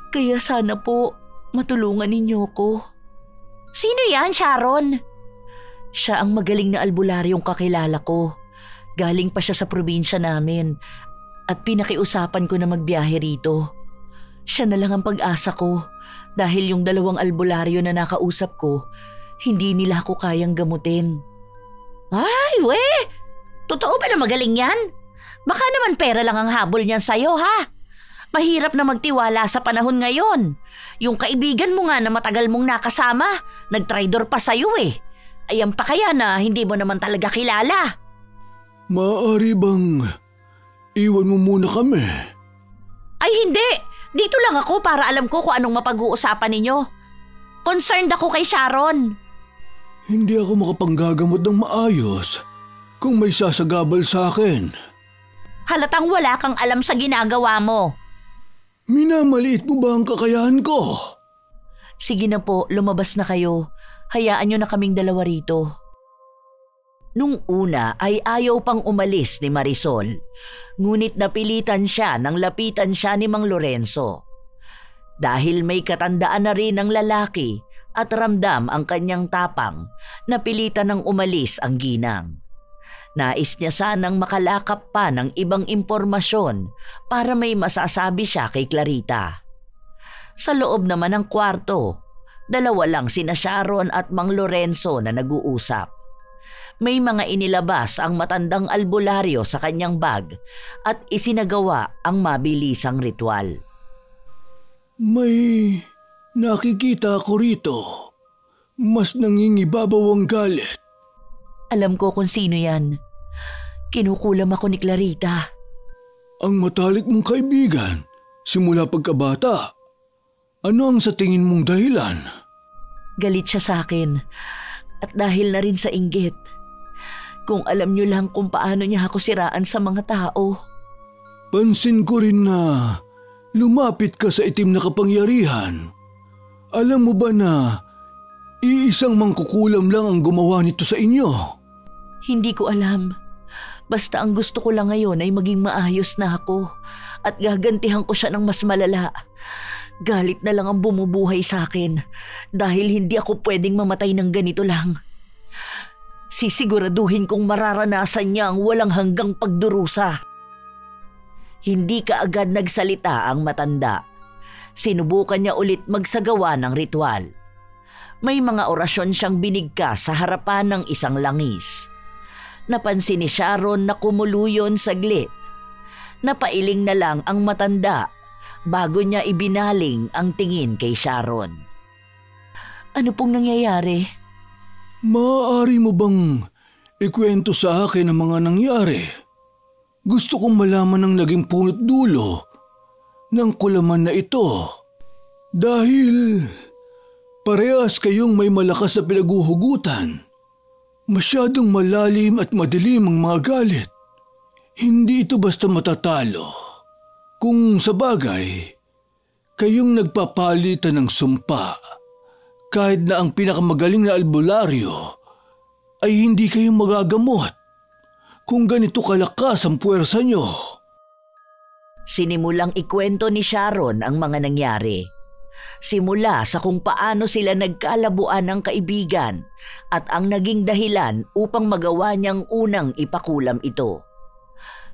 [SPEAKER 2] Kaya sana po matulungan ninyo ko. Sino yan, Sharon? Siya ang magaling na albularyong kakilala ko. Galing pa siya sa probinsya namin at pinakiusapan ko na magbiyahe rito. Siya na lang ang pag-asa ko dahil yung 2 albularyo na nakausap ko, hindi nila ako kayang gamutin. Ay, we! Totoo ba na magaling yan? Baka naman pera lang ang habol niyan sa'yo, ha? Mahirap na magtiwala sa panahon ngayon. Yung kaibigan mo nga na matagal mong nakasama, nagtraidor pa sa'yo eh. Ayan pa kaya na hindi mo naman talaga kilala.
[SPEAKER 4] Maaari bang iwan mo muna kami?
[SPEAKER 2] Ay hindi! Dito lang ako para alam ko kung anong mapag-uusapan ninyo. Concerned ako kay Sharon.
[SPEAKER 4] Hindi ako makapanggagamot ng maayos kung may sasagabal sa akin.
[SPEAKER 2] Halatang wala kang alam sa ginagawa mo.
[SPEAKER 4] Minamaliit mo ba ang kakayahan ko?
[SPEAKER 2] Sige na po, lumabas na kayo. Hayaan nyo na kaming 2 rito.
[SPEAKER 1] Nung una ay ayaw pang umalis ni Marisol, ngunit napilitan siya nang lapitan siya ni Mang Lorenzo. Dahil may katandaan na rin ng lalaki at ramdam ang kanyang tapang, napilitan ng umalis ang ginang. Nais niya sanang makalakap pa ng ibang impormasyon para may masasabi siya kay Clarita. Sa loob naman ng kwarto, 2 lang sina Sharon at Mang Lorenzo na nag-uusap. May mga inilabas ang matandang albularyo sa kanyang bag at isinagawa ang mabilisang ritual.
[SPEAKER 4] May nakikita ko rito. Mas nangingibabaw ang galit.
[SPEAKER 2] Alam ko kung sino yan. Kinukulam ako ni Clarita.
[SPEAKER 4] Ang matalik mong kaibigan, simula pagkabata. Ano ang sa tingin mong dahilan?
[SPEAKER 2] Galit siya sa akin. At dahil na rin sa inggit. Kung alam niyo lang kung paano niya ako siraan sa mga tao.
[SPEAKER 4] Pansin ko rin na lumapit ka sa itim na kapangyarihan. Alam mo ba na iisang mangkukulam lang ang gumawa nito sa inyo?
[SPEAKER 2] Hindi ko alam. Basta ang gusto ko lang ngayon ay maging maayos na ako at gagantihan ko siya ng mas malala. Galit na lang ang bumubuhay sa akin dahil hindi ako pwedeng mamatay ng ganito lang. Sisiguraduhin kong mararanasan niya ang walang hanggang pagdurusa. Hindi kaagad nagsalita ang matanda. Sinubukan niya ulit magsagawa ng ritual. May mga orasyon siyang binigkas sa harapan ng isang langis. Napansin ni Sharon na kumuluyon saglit. Napailing na lang ang matanda bago niya ibinaling ang tingin kay Sharon. Ano pong nangyayari?
[SPEAKER 4] Maaari mo bang ikwento sa akin ang mga nangyari? Gusto kong malaman ang naging punot dulo ng kulaman na ito. Dahil parehas kayong may malakas na pinaguhugutan. Masyadong malalim at madilim ang mga galit. Hindi ito basta matatalo. Kung sa bagay, kayong nagpapalitan ng sumpa. Kahit na ang pinakamagaling na albularyo ay hindi kayong magagamot kung ganito kalakas ang puwersa nyo.
[SPEAKER 1] Sinimulang ikwento ni Sharon ang mga nangyari. Simula sa kung paano sila nagkalabuan ng kaibigan at ang naging dahilan upang magawa niyang unang ipakulam ito.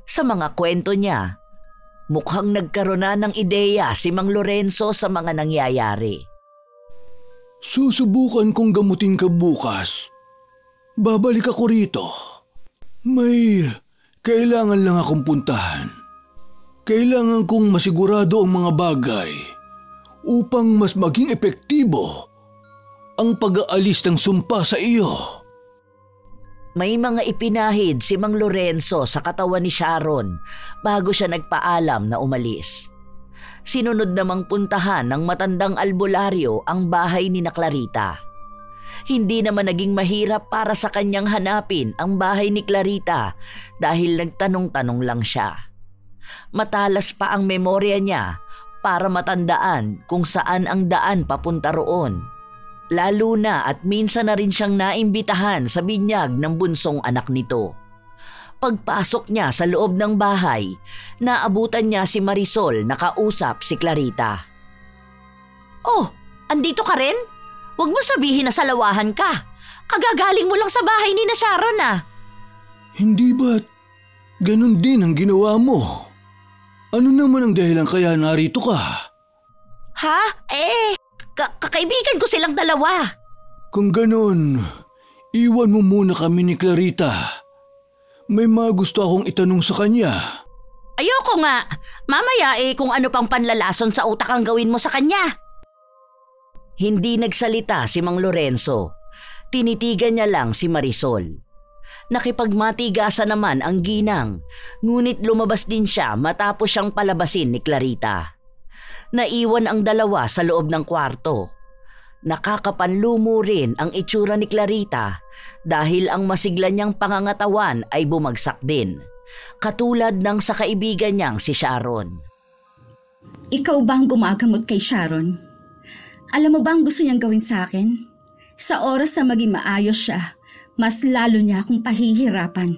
[SPEAKER 1] Sa mga kwento niya, mukhang nagkaroon na ng ideya si Mang Lorenzo sa mga nangyayari.
[SPEAKER 4] Susubukan kong gamutin ka bukas. Babalik ako rito. May kailangan lang akong puntahan. Kailangan kong masigurado ang mga bagay upang mas maging epektibo ang pag-aalis ng sumpa sa iyo.
[SPEAKER 1] May mga ipinahid si Mang Lorenzo sa katawan ni Sharon bago siya nagpaalam na umalis. Sinunod namang puntahan ng matandang albularyo ang bahay ni Clarita. Hindi naman naging mahirap para sa kanyang hanapin ang bahay ni Clarita dahil nagtanong-tanong lang siya. Matalas pa ang memorya niya para matandaan kung saan ang daan papunta roon. Lalo na at minsan na rin siyang naimbitahan sa binyag ng bunsong anak nito. Pagpasok niya sa loob ng bahay, naabutan niya si Marisol na kausap si Clarita.
[SPEAKER 2] Oh, andito ka rin? Huwag mo sabihin na salawahan ka. Kagagaling mo lang sa bahay ni na Sharon ah.
[SPEAKER 4] Hindi ba't ganun din ang ginawa mo? Ano naman ang dahilan kaya narito ka?
[SPEAKER 2] Ha? Kakaibigan ko silang dalawa.
[SPEAKER 4] Kung ganun, iwan mo muna kami ni Clarita. May mga gusto akong itanong sa kanya.
[SPEAKER 2] Ayoko nga. Mamaya kung ano pang panlalason sa utak ang gawin mo sa kanya.
[SPEAKER 1] Hindi nagsalita si Mang Lorenzo. Tinitigan niya lang si Marisol. Nakipagmatigasan naman ang ginang, ngunit lumabas din siya matapos siyang palabasin ni Clarita. Naiwan ang dalawa sa loob ng kwarto. Nakakapanlumo rin ang itsura ni Clarita dahil ang masigla niyang pangangatawan ay bumagsak din, katulad ng sa kaibigan niyang si Sharon.
[SPEAKER 3] Ikaw ba ang gumagamot kay Sharon? Alam mo ba ang gusto niyang gawin sa akin? Sa oras na maging maayos siya, mas lalo niya akong pahihirapan.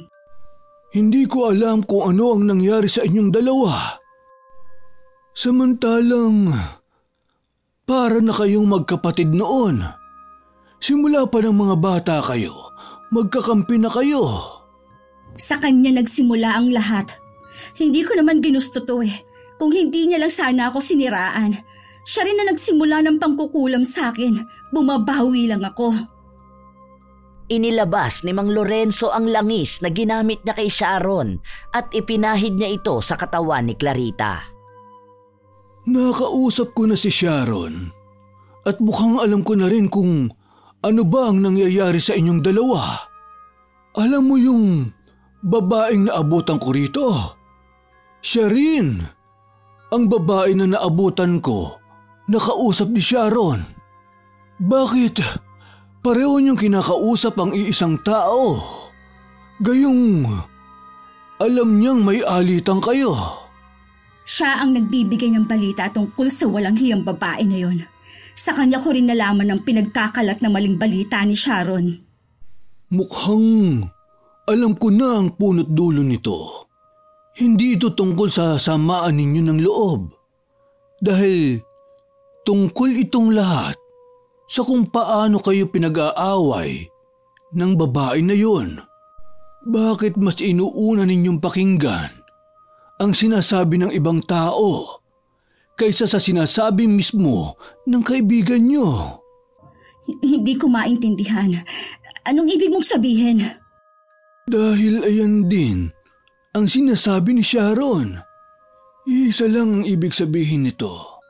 [SPEAKER 4] Hindi ko alam kung ano ang nangyari sa inyong dalawa. Samantalang, para na kayong magkapatid noon. Simula pa ng mga bata kayo, magkakampi na kayo.
[SPEAKER 3] Sa kanya nagsimula ang lahat. Hindi ko naman ginusto to eh. Kung hindi niya lang sana ako siniraan. Siya rin na nagsimula ng pangkukulam sa akin. Bumabawi lang ako.
[SPEAKER 1] Inilabas ni Mang Lorenzo ang langis na ginamit niya kay Sharon at ipinahid niya ito sa katawan ni Clarita.
[SPEAKER 4] Nakausap ko na si Sharon At mukhang alam ko na rin kung ano ba ang nangyayari sa inyong dalawa. Alam mo yung babaeng naabutan ko rito? Siya rin ang babae na naabutan ko, nakausap ni Sharon. Bakit pareho niyong kinakausap ang iisang tao? Gayong alam niyang may alitan kayo.
[SPEAKER 3] Siya ang nagbibigay ng balita tungkol sa walang hiyang babae na yon. Sa kanya ko rin nalaman ang pinagkakalat na maling balita ni Sharon.
[SPEAKER 4] Mukhang alam ko na ang punot dulo nito. Hindi ito tungkol sa samaan ninyo ng loob. Dahil tungkol itong lahat sa kung paano kayo pinag-aaway ng babae na yon. Bakit mas inuuna ninyong pakinggan ang sinasabi ng ibang tao kaysa sa sinasabi mismo ng kaibigan nyo?
[SPEAKER 3] Hindi ko maintindihan. Anong ibig mong sabihin?
[SPEAKER 4] Dahil ayan din ang sinasabi ni Sharon. Isa lang ang ibig sabihin nito.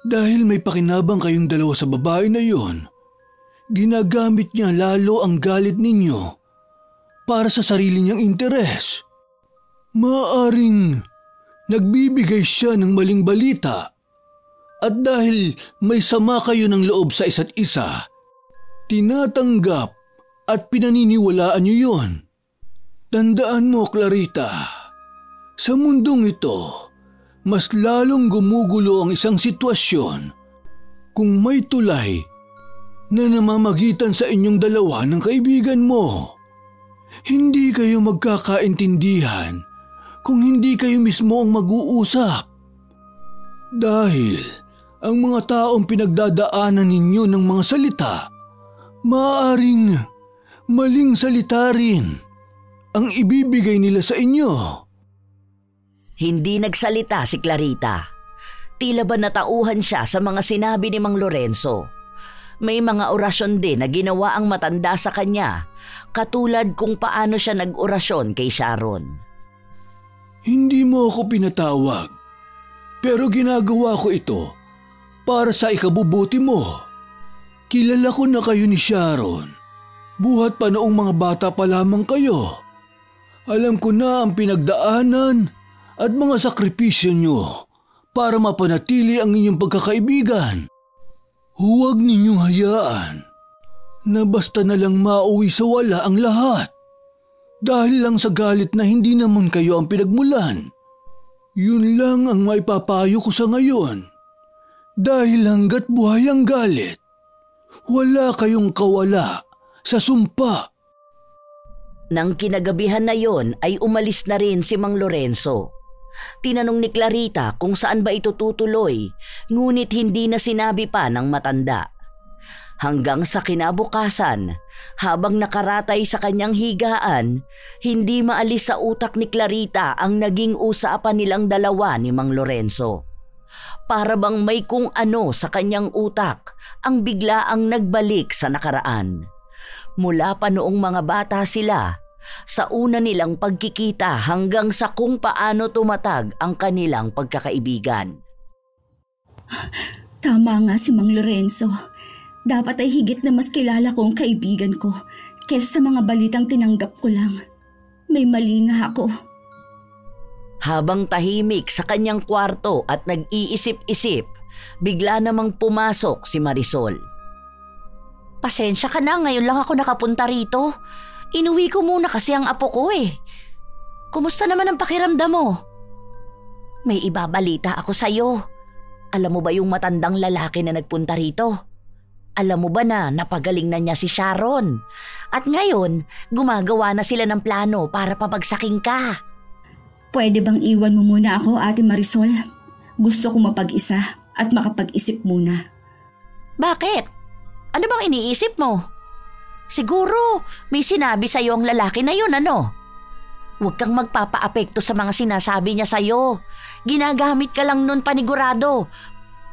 [SPEAKER 4] Dahil may pakinabang kayong dalawa sa babae na yon, ginagamit niya lalo ang galit ninyo para sa sarili niyang interes. Maaring nagbibigay siya ng maling balita at dahil may sama kayo ng loob sa isa't isa, tinatanggap at pinaniniwalaan niyo yon. Tandaan mo, Clarita, sa mundong ito, mas lalong gumugulo ang isang sitwasyon kung may tulay na namamagitan sa inyong dalawa ng kaibigan mo. Hindi kayo magkakaintindihan kung hindi kayo mismo ang mag-uusap. Dahil ang mga taong pinagdadaanan ninyo ng mga salita, maaaring maling salita rin ang ibibigay nila sa inyo.
[SPEAKER 1] Hindi nagsalita si Clarita. Tila ba natauhan siya sa mga sinabi ni Mang Lorenzo. May mga orasyon din na ginawa ang matanda sa kanya, katulad kung paano siya nag-orasyon kay Sharon.
[SPEAKER 4] Hindi mo ako pinatawag, pero ginagawa ko ito para sa ikabubuti mo. Kilala ko na kayo ni Sharon. Buhat pa noong mga bata pa lamang kayo. Alam ko na ang pinagdaanan at mga sakripisyo nyo para mapanatili ang inyong pagkakaibigan. Huwag ninyong hayaan na basta na lang mauwi sa wala ang lahat dahil lang sa galit na hindi naman kayo ang pinagmulan. Yun lang ang maipapayo ko sa ngayon. Dahil hanggat buhay ang galit, wala kayong kawala sa sumpa.
[SPEAKER 1] Nang kinagabihan na yon ay umalis na rin si Mang Lorenzo. Tinanong ni Clarita kung saan ba ito tutuloy, ngunit hindi na sinabi pa ng matanda. Hanggang sa kinabukasan, habang nakaratay sa kanyang higaan, hindi maalis sa utak ni Clarita ang naging usapan nilang dalawa ni Mang Lorenzo. Para bang may kung ano sa kanyang utak ang biglaang nagbalik sa nakaraan. Mula pa noong mga bata sila, sa una nilang pagkikita hanggang sa kung paano tumatag ang kanilang pagkakaibigan.
[SPEAKER 3] Tama nga si Mang Lorenzo. Dapat ay higit na mas kilala ko ang kaibigan ko kesa sa mga balitang tinanggap ko lang. May mali nga ako.
[SPEAKER 1] Habang tahimik sa kanyang kwarto at nag-iisip-isip, bigla namang pumasok si Marisol.
[SPEAKER 2] Pasensya ka na, ngayon lang ako nakapunta rito. Inuwi ko muna kasi ang apo ko eh. Kumusta naman ang pakiramdam mo? May ibabalita ako sa'yo. Alam mo ba yung matandang lalaki na nagpunta rito? Alam mo ba na napagaling na niya si Sharon? At ngayon, gumagawa na sila ng plano para pabagsakin ka.
[SPEAKER 3] Pwede bang iwan mo muna ako, Ate Marisol? Gusto ko mapag-isa at makapag-isip muna.
[SPEAKER 2] Bakit? Ano bang iniisip mo? Siguro may sinabi sa'yo ang lalaki na yun, ano? Huwag kang magpapaapekto sa mga sinasabi niya sa'yo. Ginagamit ka lang nun panigurado.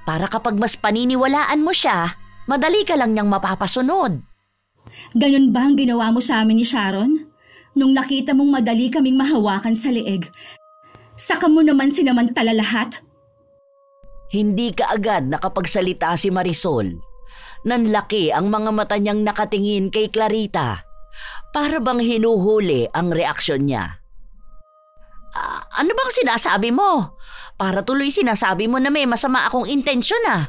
[SPEAKER 2] Para kapag mas paniniwalaan mo siya, madali ka lang niyang mapapasunod.
[SPEAKER 3] Ganun ba ang ginawa mo sa amin ni Sharon? Nung nakita mong madali kaming mahawakan sa leeg, saka mo naman sinamantala lahat?
[SPEAKER 1] Hindi kaagad nakapagsalita si Marisol. Nanlaki ang mga mata niyang nakatingin kay Clarita. Para bang hinuhuli ang reaksyon niya.
[SPEAKER 2] Ano bang sinasabi mo? Para tuloy sinasabi mo na may masama akong intensyon ah.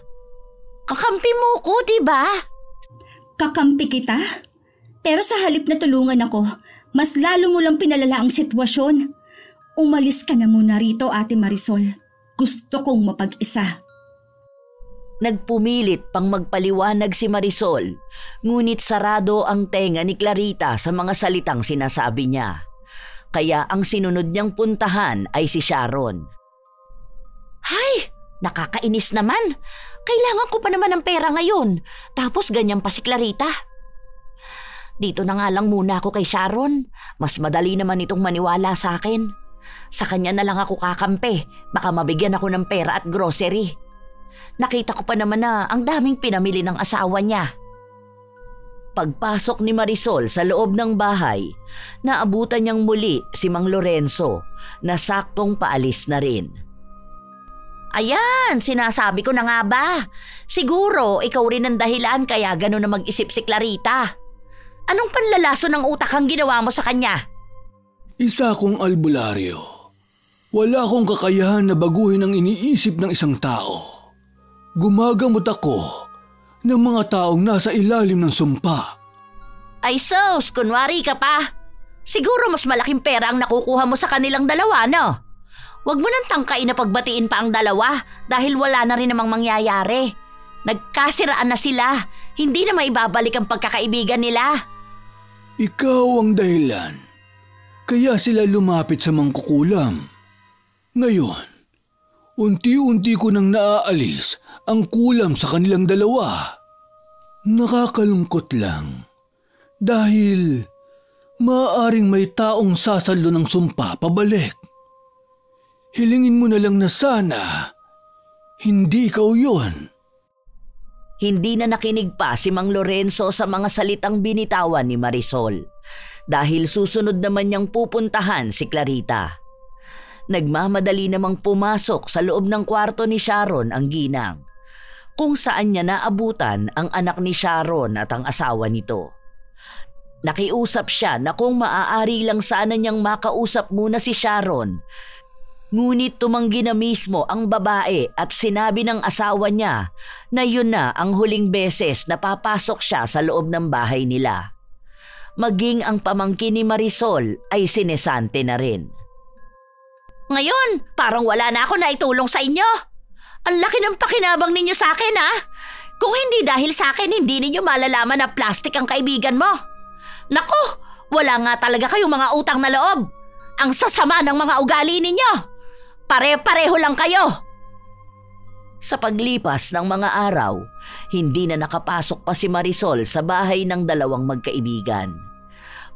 [SPEAKER 2] Kakampi mo ko, diba?
[SPEAKER 3] Kakampi kita? Pero sa halip na tulungan ako, mas lalo mo lang pinalala ang sitwasyon. Umalis ka na muna rito, Ate Marisol. Gusto kong mapag-isa.
[SPEAKER 1] Nagpumilit pang magpaliwanag si Marisol, ngunit sarado ang tenga ni Clarita sa mga salitang sinasabi niya. Kaya ang sinunod niyang puntahan ay si Sharon.
[SPEAKER 2] Hay! Nakakainis naman. Kailangan ko pa naman ng pera ngayon. Tapos ganyan pa si Clarita. Dito na nga lang muna ako kay Sharon. Mas madali naman itong maniwala sa akin. Sa kanya na lang ako kakampi. Baka mabigyan ako ng pera at grocery. Nakita ko pa naman na ang daming pinamili ng asawa niya. Pagpasok ni Marisol sa loob ng bahay, naabutan niyang muli si Mang Lorenzo na saktong paalis na rin. Ayan, sinasabi ko na nga ba? Siguro ikaw rin ang dahilan kaya gano'n na mag-isip si Clarita. Anong panlalaso ng utak ang ginawa mo sa kanya?
[SPEAKER 4] Isa akong albularyo. Wala akong kakayahan na baguhin ang iniisip ng isang tao. Gumagamot ako ng mga taong nasa ilalim ng sumpa.
[SPEAKER 2] Ay sos, kunwari ka pa. Siguro mas malaking pera ang nakukuha mo sa kanilang dalawa, no? Huwag mo nang tangkain na pagbatiin pa ang dalawa dahil wala na rin namang mangyayari. Nagkasiraan na sila, hindi na maibabalik ang pagkakaibigan nila.
[SPEAKER 4] Ikaw ang dahilan. Kaya sila lumapit sa mangkukulam. Ngayon, unti-unti ko nang naaalis ang kulam sa kanilang dalawa. Nakakalungkot lang. Dahil maaaring may taong sasalo ng sumpa pabalik. Hilingin mo na lang na sana hindi ikaw yun.
[SPEAKER 1] Hindi na nakinig pa si Mang Lorenzo sa mga salitang binitawan ni Marisol dahil susunod naman niyang pupuntahan si Clarita. Nagmamadali namang pumasok sa loob ng kwarto ni Sharon ang ginang, kung saan niya naabutan ang anak ni Sharon at ang asawa nito. Nakiusap siya na kung maaari lang sana niyang makausap muna si Sharon, ngunit tumanggi na mismo ang babae at sinabi ng asawa niya na yun na ang huling beses na papasok siya sa loob ng bahay nila. Maging ang pamangkin ni Marisol ay sinesante na rin.
[SPEAKER 2] Ngayon, parang wala na ako naitulong sa inyo. Ang laki ng pakinabang ninyo sa akin, ha? Kung hindi dahil sa akin, hindi ninyo malalaman na plastic ang kaibigan mo. Naku, wala nga talaga kayong mga utang na loob. Ang sasama ng mga ugali ninyo. Pare-pareho lang kayo.
[SPEAKER 1] Sa paglipas ng mga araw, hindi na nakapasok pa si Marisol sa bahay ng dalawang magkaibigan.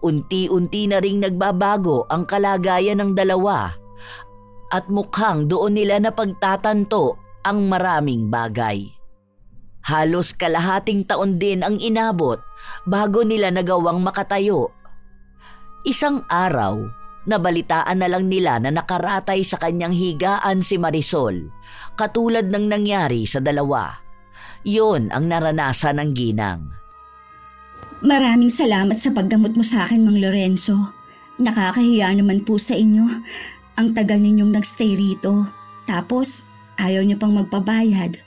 [SPEAKER 1] Unti-unti na ring nagbabago ang kalagayan ng dalawa at mukhang doon nila napagtatanto ang maraming bagay. Halos kalahating taon din ang inabot bago nila nagawang makatayo. Isang araw, nabalitaan na lang nila na nakaratay sa kanyang higaan si Marisol, katulad ng nangyari sa dalawa. Yun ang naranasan ng ginang.
[SPEAKER 3] Maraming salamat sa paggamot mo sa akin, Mang Lorenzo. Nakakahiya naman po sa inyo. Ang tagal ninyong nagstay rito. Tapos, ayaw niyo pang magpabayad.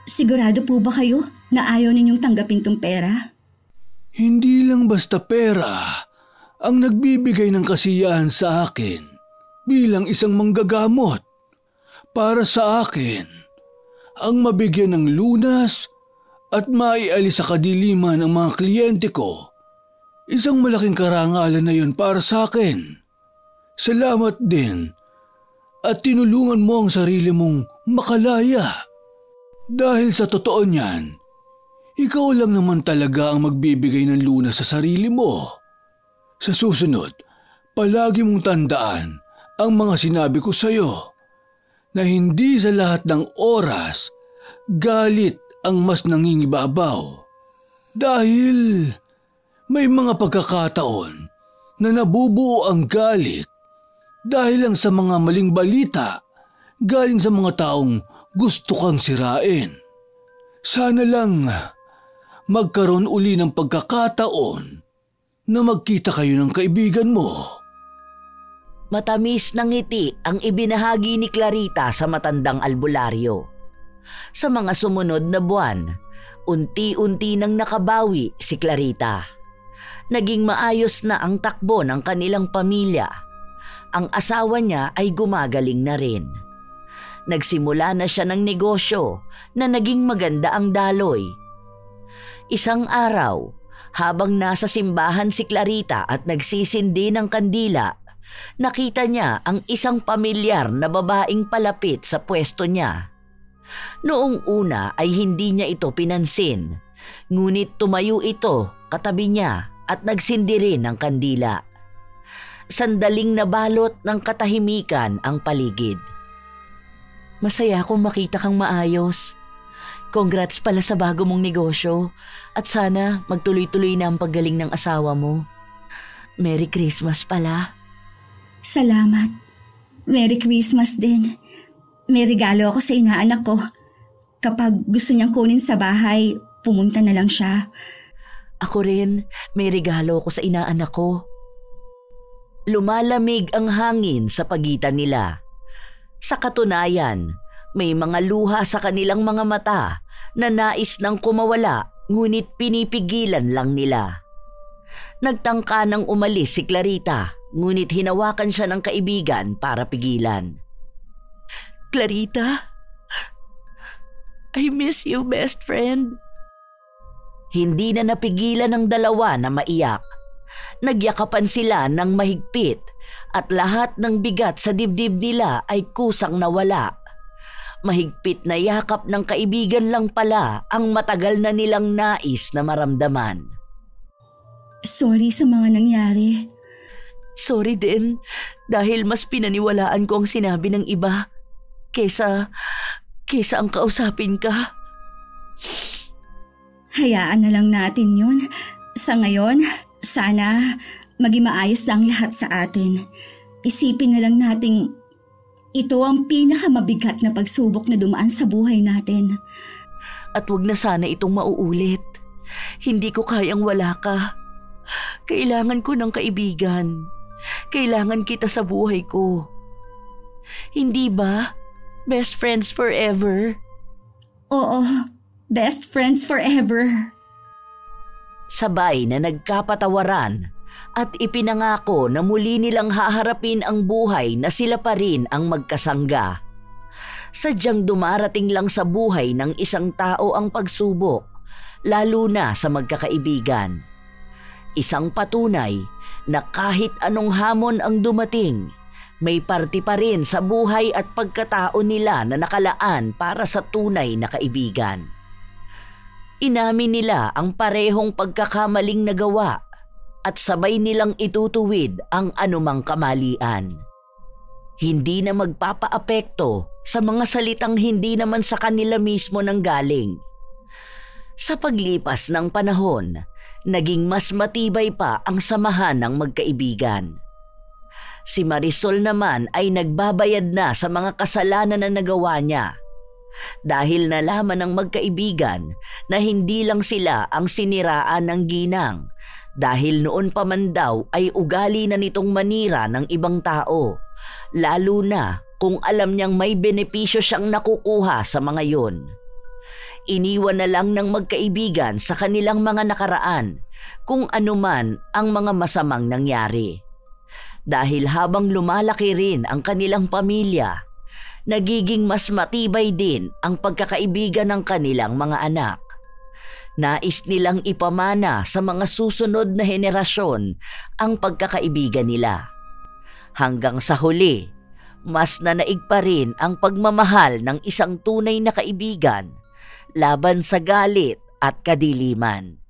[SPEAKER 3] Sigurado po ba kayo na ayaw ninyong tanggapin tong pera?
[SPEAKER 4] Hindi lang basta pera ang nagbibigay ng kasiyahan sa akin bilang isang manggagamot. Para sa akin, ang mabigyan ng lunas at maialis sa kadiliman ang mga kliyente ko, isang malaking karangalan na yun para sa akin. Salamat din at tinulungan mo ang sarili mong makalaya. Dahil sa totoo niyan, ikaw lang naman talaga ang magbibigay ng lunas sa sarili mo. Sa susunod, palagi mong tandaan ang mga sinabi ko sa iyo na hindi sa lahat ng oras galit ang mas nangingibabaw. Dahil may mga pagkakataon na nabubuo ang galit dahil lang sa mga maling balita galing sa mga taong gusto kang sirain. Sana lang magkaroon uli ng pagkakataon na magkita kayo ng kaibigan mo.
[SPEAKER 1] Matamis na ngiti ang ibinahagi ni Clarita sa matandang albularyo. Sa mga sumunod na buwan, unti-unti nang nakabawi si Clarita. Naging maayos na ang takbo ng kanilang pamilya. Ang asawa niya ay gumagaling na rin. Nagsimula na siya ng negosyo na naging maganda ang daloy. Isang araw, habang nasa simbahan si Clarita at nagsisindi ng kandila, nakita niya ang isang pamilyar na babaeng palapit sa pwesto niya. Noong una ay hindi niya ito pinansin, ngunit tumayo ito katabi niya at nagsindi rin ng kandila. Sandaling nabalot ng katahimikan ang paligid. Masaya akong makita kang maayos. Congrats pala sa bago mong negosyo at sana magtuloy-tuloy na ang paggaling ng asawa mo. Merry Christmas pala.
[SPEAKER 3] Salamat. Merry Christmas din. May regalo ako sa inaanak ko. Kapag gusto niyang kunin sa bahay, pumunta na lang siya.
[SPEAKER 1] Ako rin, may regalo ako sa inaanak ko. Lumalamig ang hangin sa pagitan nila. Sa katunayan, may mga luha sa kanilang mga mata na nais nang kumawala ngunit pinipigilan lang nila. Nagtangka nang umalis si Clarita ngunit hinawakan siya ng kaibigan para pigilan. Clarita, I miss you, best friend. Hindi na napigilan ng dalawa na maiyak. Nagyakapan sila ng mahigpit at lahat ng bigat sa dibdib nila ay kusang nawala. Mahigpit na yakap ng kaibigan lang pala ang matagal na nilang nais na maramdaman.
[SPEAKER 3] Sorry sa mga nangyari.
[SPEAKER 1] Sorry din dahil mas pinaniwalaan ko ang sinabi ng iba kesa ang kausapin ka.
[SPEAKER 3] Hayaan na lang natin yun. Sa ngayon, sana maging maayos lang lahat sa atin. Isipin na lang nating ito ang pinakamabigat na pagsubok na dumaan sa buhay natin.
[SPEAKER 1] At wag na sana itong mauulit. Hindi ko kayang wala ka. Kailangan ko ng kaibigan. Kailangan kita sa buhay ko. Hindi ba? Best friends forever?
[SPEAKER 3] Oo, best friends forever.
[SPEAKER 1] Sabay na nagkapatawaran at ipinangako na muli nilang haharapin ang buhay na sila pa rin ang magkasangga. Sadyang dumarating lang sa buhay ng isang tao ang pagsubok, lalo na sa magkakaibigan. Isang patunay na kahit anong hamon ang dumating, may parte pa rin sa buhay at pagkatao nila na nakalaan para sa tunay na kaibigan. Inamin nila ang parehong pagkakamaling nagawa at sabay nilang itutuwid ang anumang kamalian. Hindi na magpapaapekto sa mga salitang hindi naman sa kanila mismo nanggaling. Sa paglipas ng panahon, naging mas matibay pa ang samahan ng magkaibigan. Si Marisol naman ay nagbabayad na sa mga kasalanan na nagawa niya. Dahil nalaman ng magkaibigan na hindi lang sila ang siniraan ng ginang, dahil noon pa man daw ay ugali na nitong manira ng ibang tao, lalo na kung alam niyang may benepisyo siyang nakukuha sa mga yon. Iniwan na lang ng magkaibigan sa kanilang mga nakaraan kung anuman ang mga masamang nangyari. Dahil habang lumalaki rin ang kanilang pamilya, nagiging mas matibay din ang pagkakaibigan ng kanilang mga anak. Nais nilang ipamana sa mga susunod na henerasyon ang pagkakaibigan nila. Hanggang sa huli, mas nanaig pa rin ang pagmamahal ng isang tunay na kaibigan laban sa galit at kadiliman.